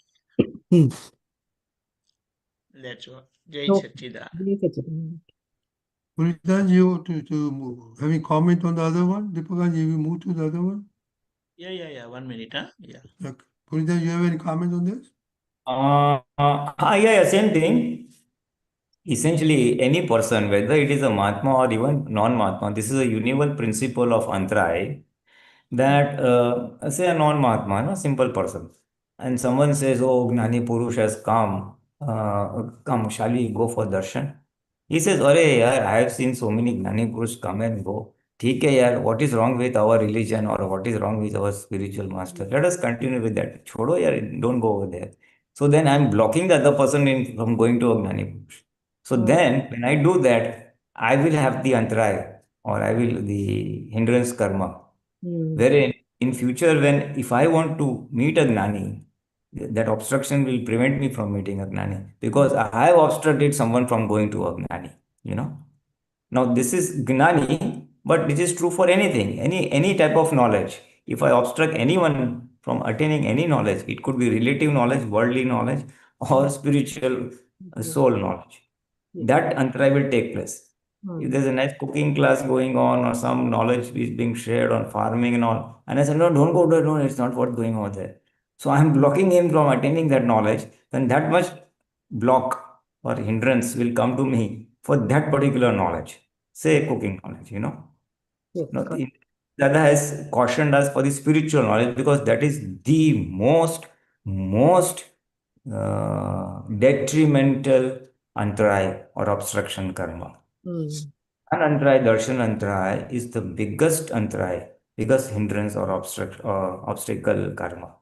That's what. Jai Satchidanand. Pulinanandji, you having comment on the other one? Deepakanandji, we move to the other one? Yeah. 1 minute, huh? Yeah. Okay. Pulinanandji, you have any comment on this? Yeah, same thing. Essentially, any person, whether it is a Mahatma or even non-Mahatma, this is a universal principle of Antray that, say a non-Mahatma, a simple person, and someone says, oh, Gnani Purush has come come, shall we go for darshan? He says, अरे यार, I have seen so many ज्ञानी पुरुष come and go. ठीक है यार, what is wrong with our religion or what is wrong with our spiritual master? Let us continue with that. छोड़ो यार, don't go over there. So then I'm blocking the other person from going to a ज्ञानी पुरुष. So then when I do that, I will have the antaraya or I will the hindrance karma. Wherein in future, when if I want to meet a gnani, that obstruction will prevent me from meeting a gnani because I have obstructed someone from going to a gnani. You know. Now this is gnani, but it is true for anything, any type of knowledge. If I obstruct anyone from attaining any knowledge, it could be relative knowledge, worldly knowledge, or spiritual soul knowledge. That antara will take place. If there's a nice cooking class going on or some knowledge is being shared on farming and all, and I said, no, don't go there, no, it's not what's going on there. So I'm blocking him from attaining that knowledge, then that much block or hindrance will come to me for that particular knowledge, say cooking knowledge, you know. Yes, Now, correct. Dada has cautioned us for the spiritual knowledge because that is the most detrimental antray or obstruction karma. Anantray, darshan antray is the biggest antray, biggest hindrance or obstacle karma.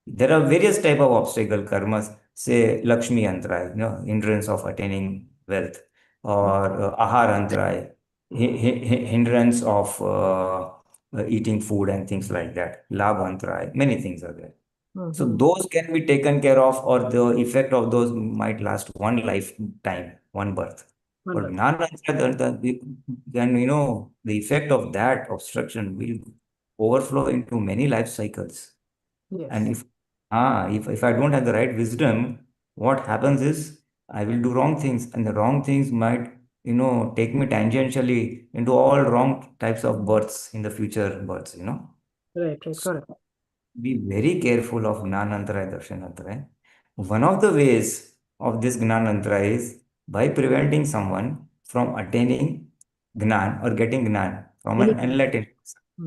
There are various type of obstacle karmas, say Lakshmi antray, you know, hindrance of attaining wealth, or ahar antray, hindrance of eating food and things like that. Labh antray, many things are there. So those can be taken care of, or the effect of those might last one lifetime, one birth. But then you know the effect of that obstruction will overflow into many life cycles. And Yes. if I don't have the right wisdom, what happens is I will do wrong things, and the wrong things might, you know, take me tangentially into all wrong types of births in the future births, you know. Right, correct. Be very careful of Gnanantara, Darshanantara. One of the ways of this Gnanantara is by preventing someone from attaining Gnan or getting Gnan from an enlightened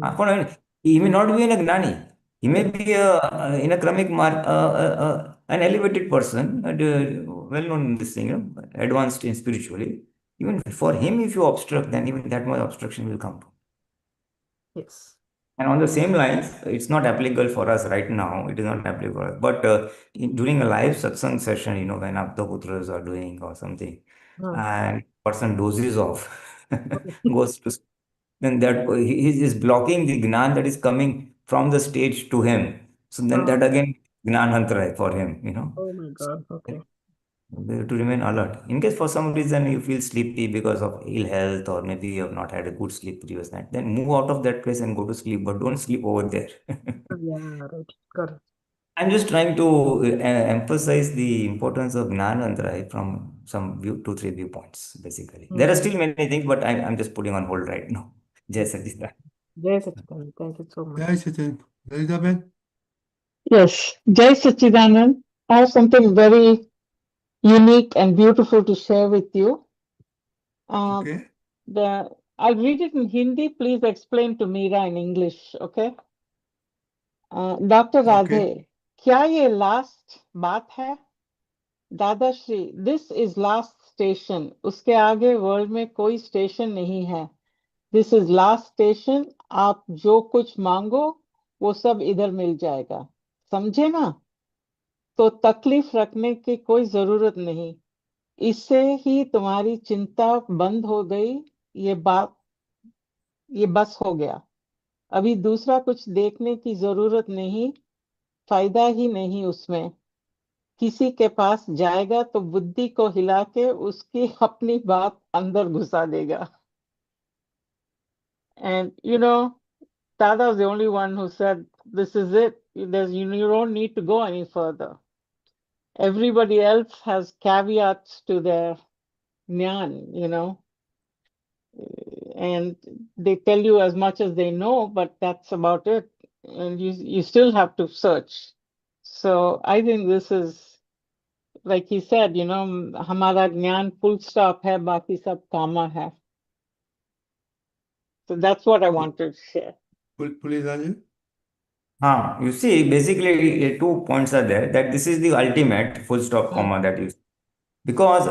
person. He may not be in a Gnani. He may be in a Kramik an elevated person, well known in this thing, you know, advanced in spiritually. Even for him, if you obstruct, then even that much obstruction will come. Yes. And on the same lines, it's not applicable for us right now. It is not applicable for us. But during a live satsang session, you know, when Aptaputras are doing or something, and person dozes off, goes to, then that he is blocking the gnan that is coming from the stage to him. So then that again gnanantara for him, you know. Oh my God. Okay. We have to remain alert. In case for some reason you feel sleepy because of ill health or maybe you have not had a good sleep previous night, then move out of that place and go to sleep, but don't sleep over there. Yeah, right. Correct. I'm just trying to emphasize the importance of Gnanantara from some two, three viewpoints, basically. There are still many things, but I'm just putting on hold right now. Jai Satchidanand. Jai Satchidanand. Thank you so much. Jai Sachin. Elizabeth? Yes, Jai Satchidanand. I have something very unique and beautiful to share with you. Okay. I'll read it in Hindi. Please explain to Meera in English, okay? Dr. Radhe, क्या ये last बात है? Dadashri, this is last station. उसके आगे world में कोई station नहीं है. This is last station. आप जो कुछ मांगो वो सब इधर मिल जाएगा. समझे ना? तो तकलीफ रखने की कोई जरूरत नहीं. इससे ही तुम्हारी चिंता बंद हो गई. ये बस हो गया. अभी दूसरा कुछ देखने की जरूरत नहीं. फायदा ही नहीं उसमें. किसी के पास जाएगा तो बुद्धि को हिला के उसकी अपनी बात अंदर घुसा देगा. And you know, Dada was the only one who said, this is it. You don't need to go any further. Everybody else has caveats to their jnana, you know, and they tell you as much as they know, but that's about it. And you still have to search. So I think this is, like he said, you know, हमारा ज्ञान full stop है, बाकी सब कामा है. So that's what I wanted to share. Pulinanandji? You see, basically, two points are there, that this is the ultimate full stop comma that you Because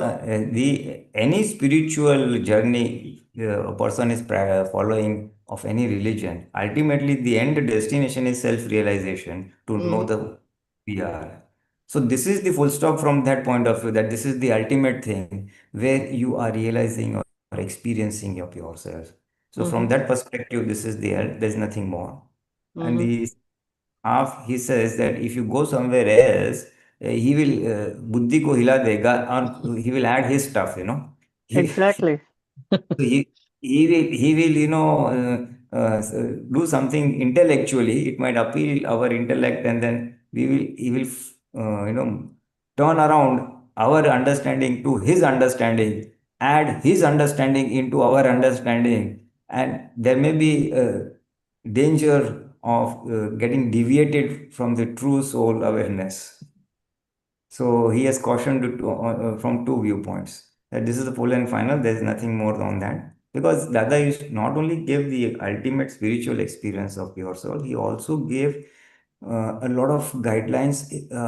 the any spiritual journey a person is following of any religion, ultimately the end destination is self-realization to know Mhm. the we are. So this is the full stop from that point of view, that this is the ultimate thing where you are realizing or experiencing of yourself. So from Mhm. that perspective, this is there. There's nothing more. And Mhm. the half he says that if you go somewhere else, he will buddhi ko hila dega and he will add his stuff, he, Exactly. he will do something intellectually. It might appeal our intellect, and then he will turn around our understanding to his understanding, add his understanding into our understanding, and there may be danger of getting deviated from the true soul awareness. So he has cautioned it from two viewpoints, that this is the full and final. There is nothing more on that, because Dada used not only gave the ultimate spiritual experience of pure soul, he also gave a lot of guidelines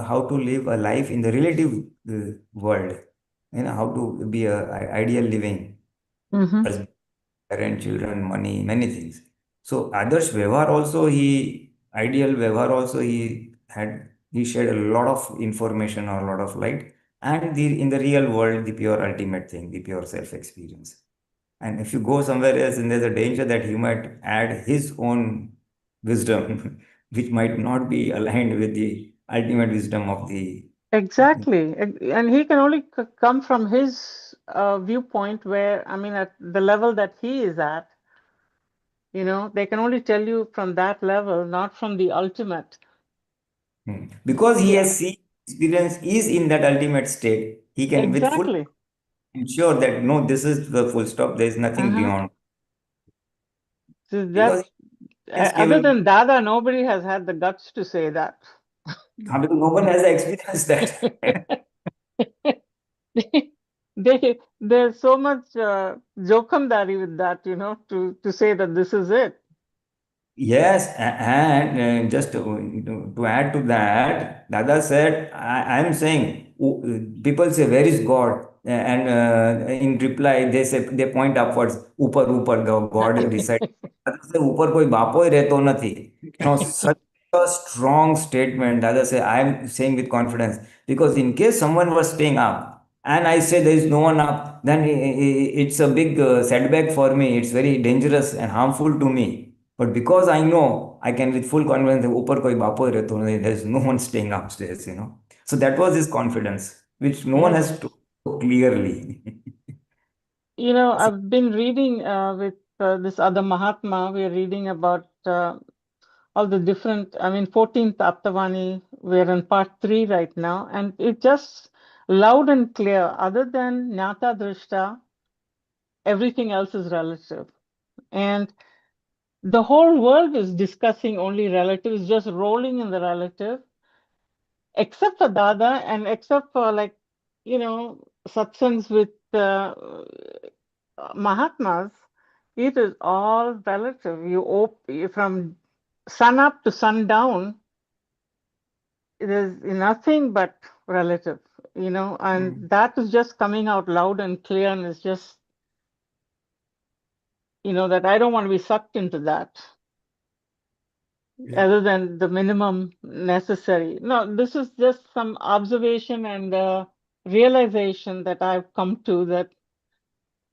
how to live a life in the relative world, how to be a ideal living Mhm. as parent, children, money, many things. So Adarsh Vyavhar also ideal Vyavhar also he shared a lot of information or a lot of light, and in the real world, the pure ultimate thing, the pure self experience. And if you go somewhere else, and there's a danger that he might add his own wisdom, which might not be aligned with the ultimate wisdom of the. Exactly. And he can only come from his viewpoint where, I mean, at the level that he is at, they can only tell you from that level, not from the ultimate. Because he Yeah, has seen experience is in that ultimate state, he can with full exactly. ensure that no, this is the full stop, there is nothing Uh-huh. beyond. So Because that's, he is other capable, than Dada, nobody has had the guts to say that. because no one has experienced that. There's so much jokamdari with that, to say that this is it. Yes, and just to add to that, Dada said, I am saying, people say, where is God? And in reply, they point upwards, upar, God resides. Dada say, upar koi bapo hi rehto nathi. Such a strong statement. Dada say, I am saying with confidence, because in case someone was staying up, and I say there is no one up, then it's a big setback for me. It's very dangerous and harmful to me. But because I know, I can with full confidence that ऊपर कोई बापो ही रहता नहीं, there is no one staying upstairs. So that was his confidence, which no one has Yes. told clearly. I've been reading with this other Mahatma, we're reading about all the different, 14th Aptavani, we're in part 3 right now, and it just loud and clear, other than Jnata Drishta, everything else is relative. And the whole world is discussing only relatives, just rolling in the relative, except for Dada and except for satsangs with Mahatmas, it is all relative. From sun up to sundown, it is nothing but relative, and that is just coming out loud and clear, and it's just, that I don't want to be sucked into that, Yeah. other than the minimum necessary. No, this is just some observation and realization that I've come to, that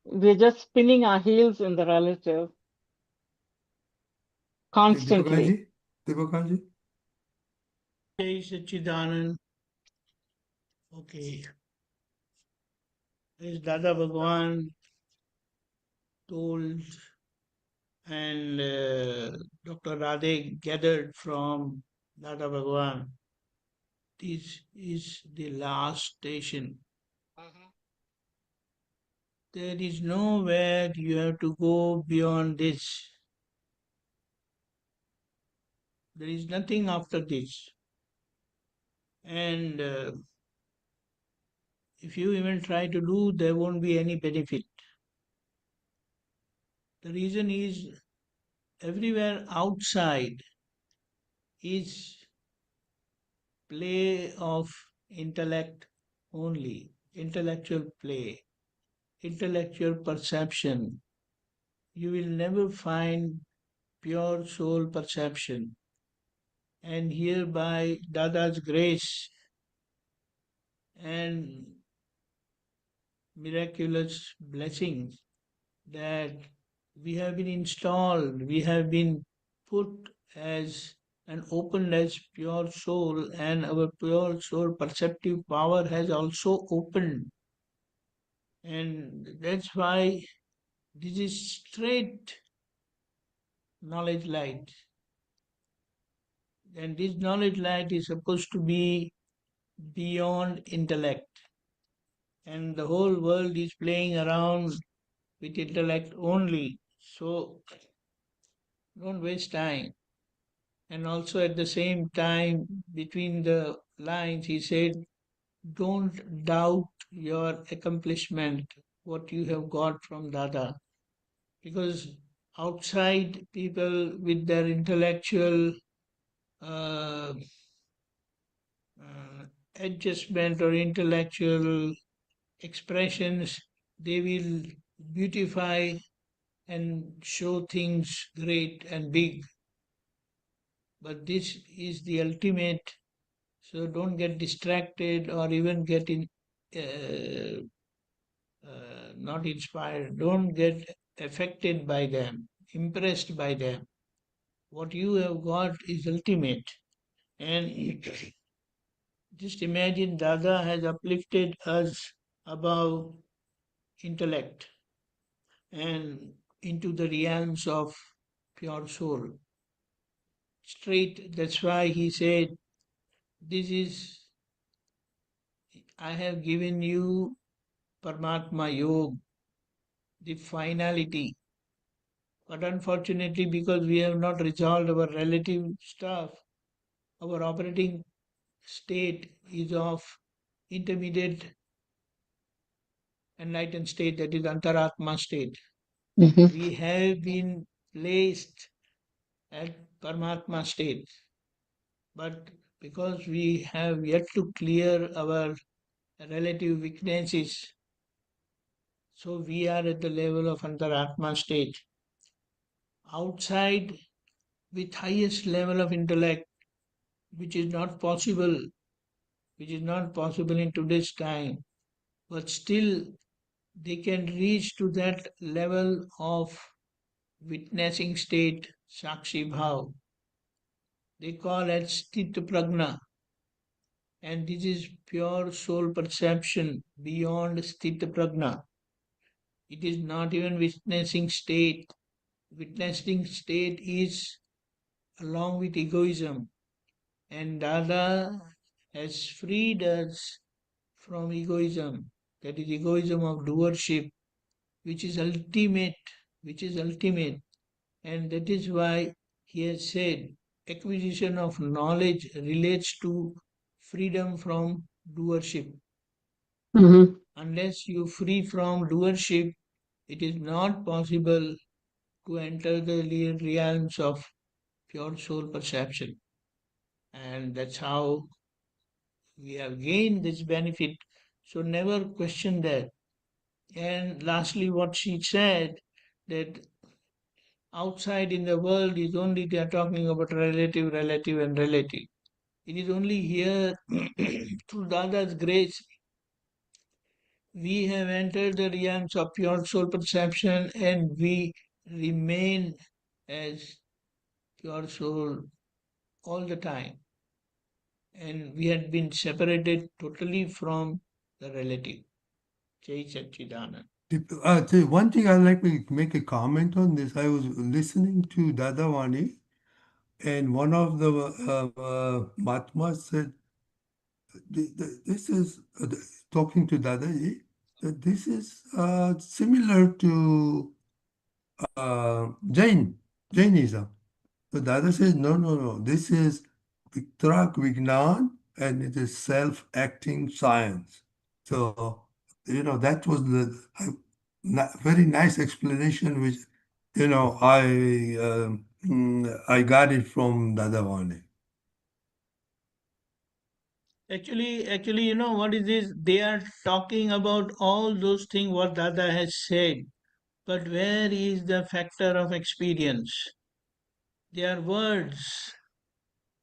we're just spinning our heels in the relative Okay, constantly. Deepakanandji. Jai Sachidanand. Okay. As Dada Bhagwan told, and Dr. Radhe gathered from Dada Bhagwan, this is the last station. There is nowhere you have to go beyond this. There is nothing after this. And if you even try to do, there won't be any benefit. The reason is everywhere outside is play of intellect only. intellectual play, intellectual perception. You will never find pure soul perception. And here by Dada's grace and miraculous blessings that we have been installed, we have been put as and opened as pure soul, and our pure soul perceptive power has also opened. And that's why this is straight knowledge light. And this knowledge light is supposed to be beyond intellect. And the whole world is playing around with intellect only. So don't waste time. And also at the same time, between the lines, he said, don't doubt your accomplishment, what you have got from Dada. Because outside people with their intellectual uh, adjustment or intellectual expressions, they will beautify and show things great and big. But this is the ultimate, so don't get distracted or even get not inspired. Don't get affected by them, impressed by them. What you have got is ultimate. And just imagine Dada has uplifted us above intellect and into the realms of pure soul. Straight, that's why he said, this is, I have given you Paramatma Yoga, the finality. But unfortunately, because we have not resolved our relative stuff, our operating state is of intermediate enlightened state, that is Antaratma state. We have been placed at Paramatma state, but because we have yet to clear our relative weaknesses, so we are at the level of Antaratma state. Outside, with highest level of intellect, which is not possible in today's time, but still they can reach to that level of witnessing state, Sakshi Bhav. They call it Sthita Prajna. And this is pure soul perception beyond Sthita Prajna. It is not even witnessing state. Witnessing state is along with egoism. And Dada has freed us from egoism. That is egoism of doership, which is ultimate, And that is why he has said, acquisition of knowledge relates to freedom from doership. Unless you free from doership, it is not possible to enter the realms of pure soul perception. And that's how we have gained this benefit. So never question that. And lastly, what she said, that outside in the world is only they are talking about relative. It is only here through Dada's grace we have entered the realms of pure soul perception, and we remain as pure soul all the time. And we had been separated totally from the relative. Jai Satchidanand. One thing I'd like to make a comment on this. I was listening to Dada Vani, and one of the Mahatmas said, this is, talking to Dadaji, that this is similar to Jainism. So Dada says, no, this is vitrag, vignan, and it is self-acting science. So, that was the very nice explanation, which, I got it from Dada Vani. Actually, you know what is this? They are talking about all those things what Dada has said. But where is the factor of experience? They are words.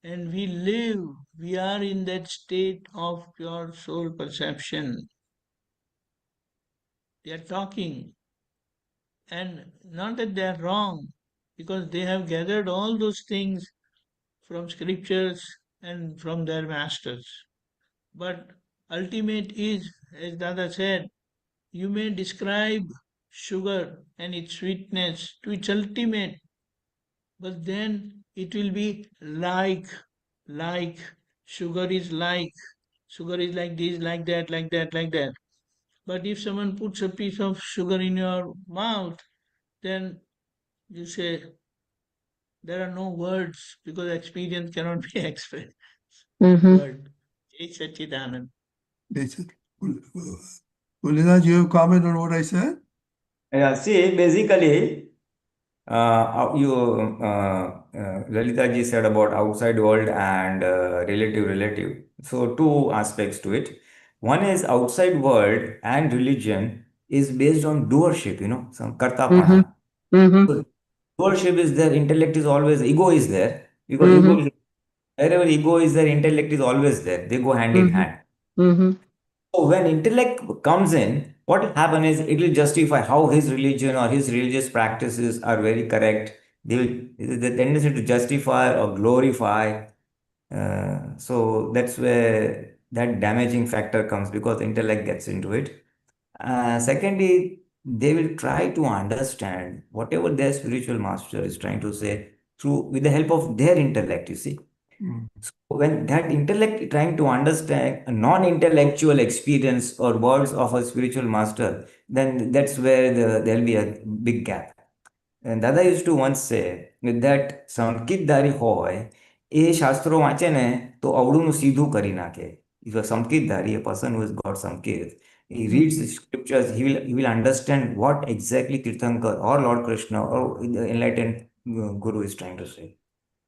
And we are in that state of pure soul perception. They are talking. And not that they are wrong, because they have gathered all those things from scriptures and from their masters. But ultimate is, as Dada said, you may describe sugar and its sweetness to its ultimate, but then it will be like, sugar is like, sugar is like this, like that, like that, like that. But if someone puts a piece of sugar in your mouth, then you say, there are no words because experience cannot be expressed. Word. Jai Sachidanand. Pulinanji, you have comment on what I said? Yeah, see, basically, Lalita ji said about outside world and relative. So two aspects to it. One is outside world and religion is based on doership, some kartapana. So doership is there, intellect is always, ego is there because wherever ego is there, intellect is always there. They go hand in hand. So when intellect comes in, what will happen is it will justify how his religion or his religious practices are very correct. They will the tendency to justify or glorify. So that's where that damaging factor comes because intellect gets into it. Secondly, they will try to understand whatever their spiritual master is trying to say through with the help of their intellect. You see. So when that intellect trying to understand a non-intellectual experience or words of a spiritual master, then that's where there'll be a big gap. And Dada used to once say that સંકિતધારી હોય એ શાસ્ત્રો વાંચે ને તો અવળુંનું સીધું કરી નાખે. If a samkitdhari, a person who has got samkit, he reads the scriptures, he will understand what exactly Tirthankar or Lord Krishna or the enlightened Guru is trying to say.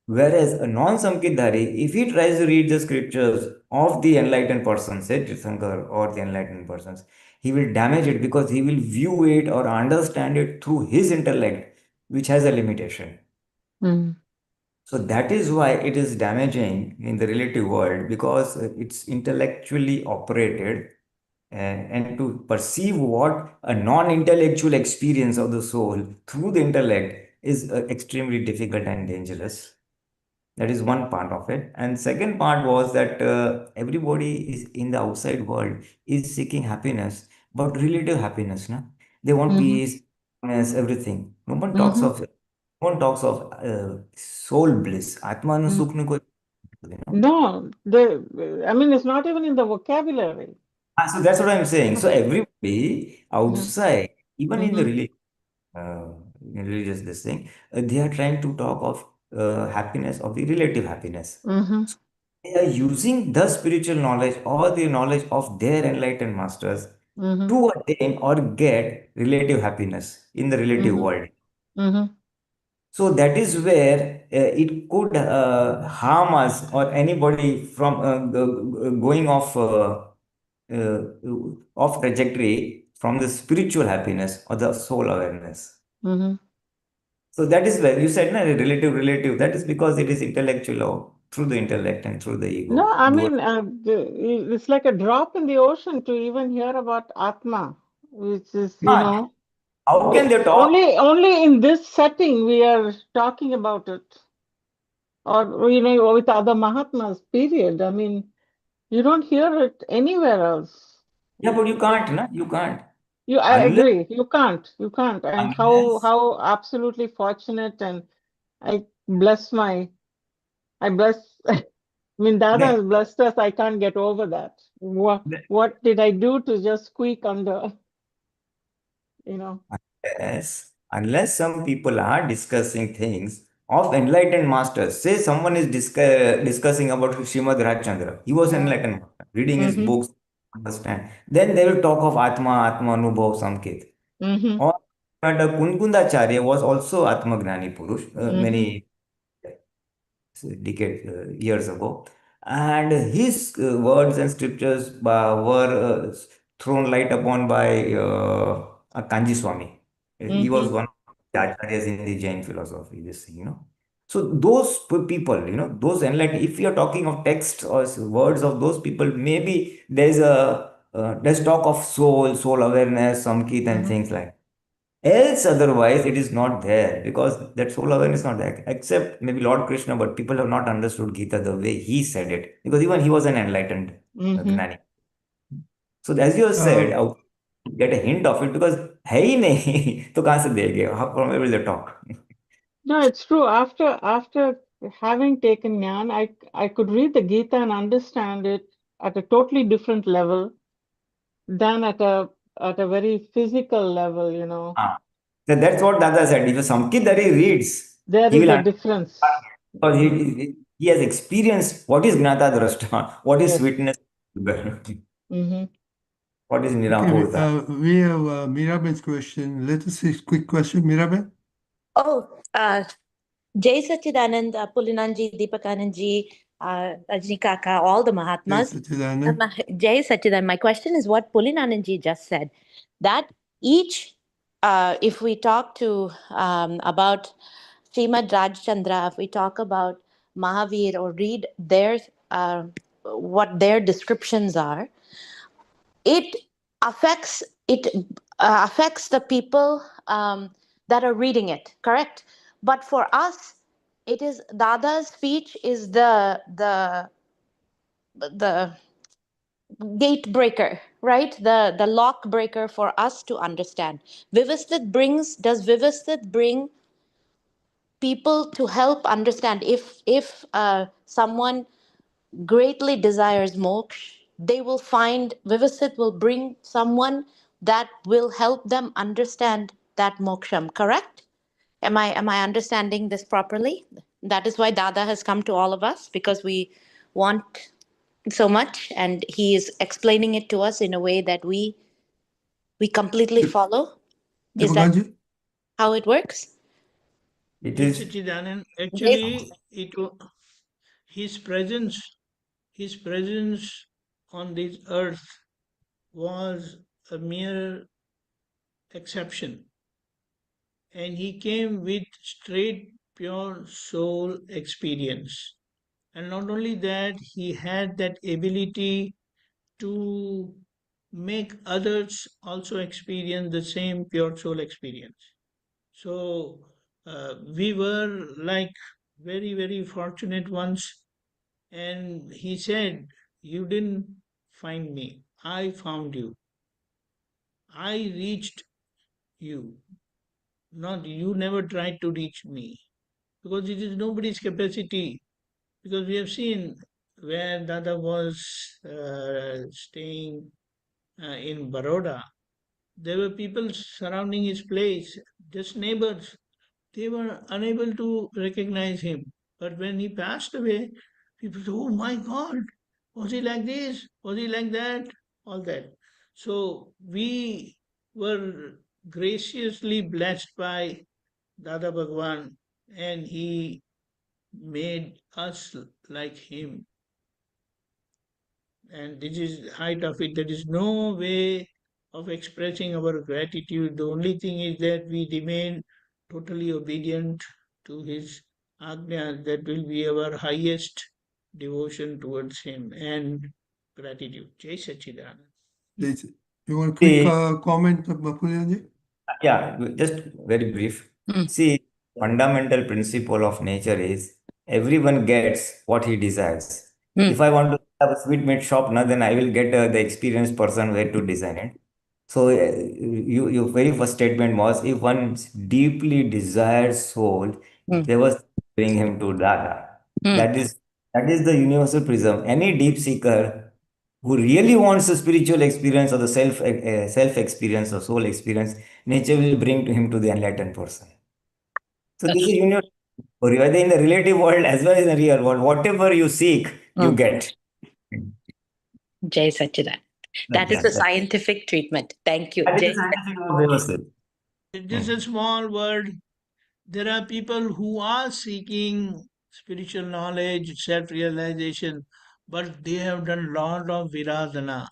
Whereas a non-Samkitdhari, if he tries to read the scriptures of the enlightened person, say Tirthankar or the enlightened persons, he will damage it because he will view it or understand it through his intellect, which has a limitation. So that is why it is damaging in the relative world because it's intellectually operated and to perceive what a non-intellectual experience of the soul through the intellect is extremely difficult and dangerous. That is one part of it. And second part was that everybody is in the outside world is seeking happiness, but relative happiness. No? They want peace, happiness, everything. No one talks of soul bliss. Atma nu sukh nu koi, No, I mean, it's not even in the vocabulary. So that's what I'm saying. So everybody outside, even in the religious this thing, they are trying to talk of happiness, of the relative happiness. So they are using the spiritual knowledge or the knowledge of their enlightened masters to attain or get relative happiness in the relative world. So that is where it could harm us or anybody from going off trajectory from the spiritual happiness or the soul awareness. So that is where you said, no, relative. That is because it is intellectual or through the intellect and through the ego. No, I mean, it's like a drop in the ocean to even hear about Atma, which is, How can they talk? only in this setting we are talking about it. Or, with other Mahatmas, period. I mean, you don't hear it anywhere else. Yeah, but you can't, no? You can't. I agree. You can't. And how absolutely fortunate, and I bless, I mean, Dada has blessed us. I can't get over that. What did I do to just squeak under? Yes, unless some people are discussing things of enlightened masters. Say someone is discussing about Srimad Rajchandra. He was enlightened master, reading his books, understand. Then they will talk of Atma, Anubhav, Samkit. Or Kunkundacharya was also Atma Gnani Purush many years ago. and his words and scriptures were thrown light upon by Kanji Swami. He was Mm-hmm. one of the acharyas in the Jain philosophy, this thing, So those people, those enlightened, if you are talking of text or words of those people, maybe there's talk of soul awareness, samkit and Mm-hmm. things like. Else, otherwise, it is not there because that soul awareness is not there, except maybe Lord Krishna, but people have not understood Gita the way he said it because even he was an enlightened Mm-hmm. Gnani. So, as you have said, Uh, I would get a hint of it because है ही नहीं तो कहाँ से देंगे? From where will they talk? No, it's true. After having taken Jnana, I could read the Gita and understand it at a totally different level than at a very physical level. Ah. So that's what Dada said. If a Samkit Dari reads, There he is will a understand difference. because he has experienced what is Gnata Drashta, what is Yes. sweetness, Mm-hmm. what is okay, Nirapurta. we have Miraben's question. Let us see a quick question, Miraben. Oh, Jai Sachidanand, Pulinanandji Deepakanandji, Rajni Kaka, all the Jai Mahatmas. Sachidanand. Jai Sachidanand. My question is what Pulinanandji just said. That each, if we talk to about Srimad Rajchandra, if we talk about Mahavir or read their what their descriptions are, it affects the people that are reading it, correct? But for us, it is Dada's speech is the gate breaker, right? The lock breaker for us to understand. Does Vyavasthit bring people to help understand if someone greatly desires moksha, they will find Vyavasthit will bring someone that will help them understand that moksham, correct? Am I understanding this properly? That is why Dada has come to all of us because we want so much and he is explaining it to us in a way that we completely follow. Is that Deepakanji? how it works? It Yes, is. Sachidanand. Yes. Actually, his presence on this earth was a mere exception, and he came with straight, pure soul experience. And not only that, he had that ability to make others also experience the same pure soul experience. So we were like very, very fortunate ones. And he said, "You didn't find me, I found you. I reached you, not you never tried to reach me." Because it is nobody's capacity. Because we have seen where Dada was staying in Baroda, there were people surrounding his place, just neighbors. They were unable to recognize him. But when he passed away, people said, "Oh my God, was he like this? Was he like that?" All that. So we were graciously blessed by Dada Bhagwan, and he made us like him. And this is height of it. There is no way of expressing our gratitude. The only thing is that we remain totally obedient to his agnya. That will be our highest devotion towards him and gratitude. Jai Sachidanand. You want a quick See, comment, Pulinanji? yeah, just very brief. See, fundamental principle of nature is everyone gets what he desires. If I want to have a sweetmeat shop, now then I will get the experienced person where to design it. So your very first statement was if one deeply desired soul, they was bring him to Dada. That is that is the universal prism. Any deep seeker who really wants a spiritual experience or the self experience or soul experience, nature will bring to him to the enlightened person. So this is universal. Whether in the relative world as well as in the real world, whatever you seek, you get. Jai Sachidanand. That is a scientific treatment. Thank you. That is Jai the scientific Vyavasthit. Just a small word. There are people who are seeking spiritual knowledge, self realization, but they have done lot of viradhana,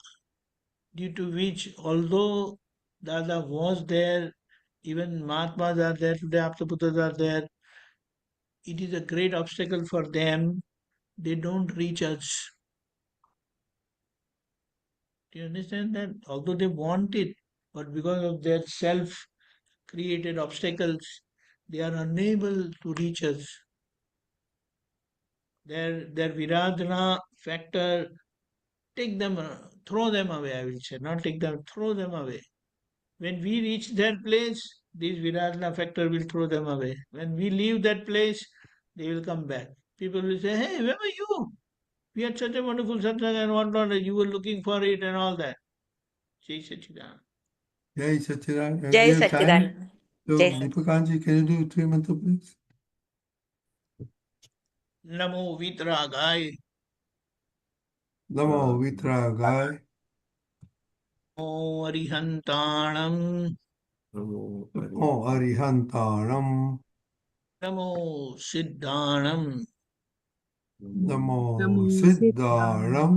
due to which, although Dada was there, even Mahatmas are there today, Aptaputras are there, it is a great obstacle for them. They don't reach us. Do you understand that? Although they want it, but because of their self-created obstacles, they are unable to reach us. Their viradhana factor, throw them away, I will say. Not take them, throw them away. When we reach that place, this viradhana factor will throw them away. When we leave that place, they will come back. People will say, hey, where were you? We had such a wonderful satsang and whatnot, you were looking for it and all that. Jai Sachidanand. Jai Sachidanand. Jai We have time. Sachidanand. So, Jai Sachidanand. Deepakanji, can you do 3 mantra, please? Namo vitragaye. Namo vitragaye. Namo arihantanam. Namo arihantanam. Namo siddhanam. Namo siddhanam.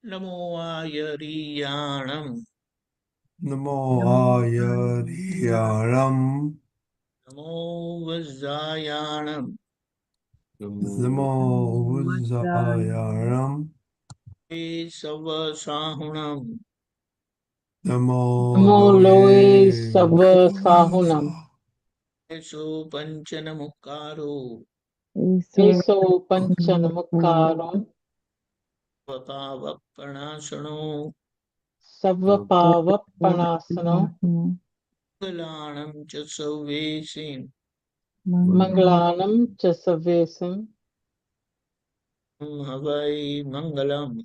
Namo ayariyanam. Namo ayariyanam. Namo vajjayanam. Namo vajjayanam. Savasahunam. Namo Namo loe sava sahunam. Eso panchanamukaro. Eso panchanamukaram. Papavappanasano. Savapavappanasanam. Mangalanam cha sauvesim. Manglanam cha savesam. Havai mangalam.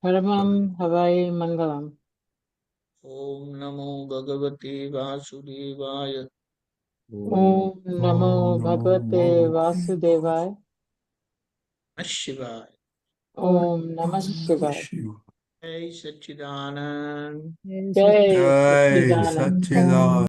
Paramam havai mangalam. Om Namo Bhagavate Vasudevaya. Om Namo Bhagavate Vasudevaya. Shivaya. Om Namah Shivaya. Jai Sachidanand. Jai Jai Sachidanand. Sachidanand.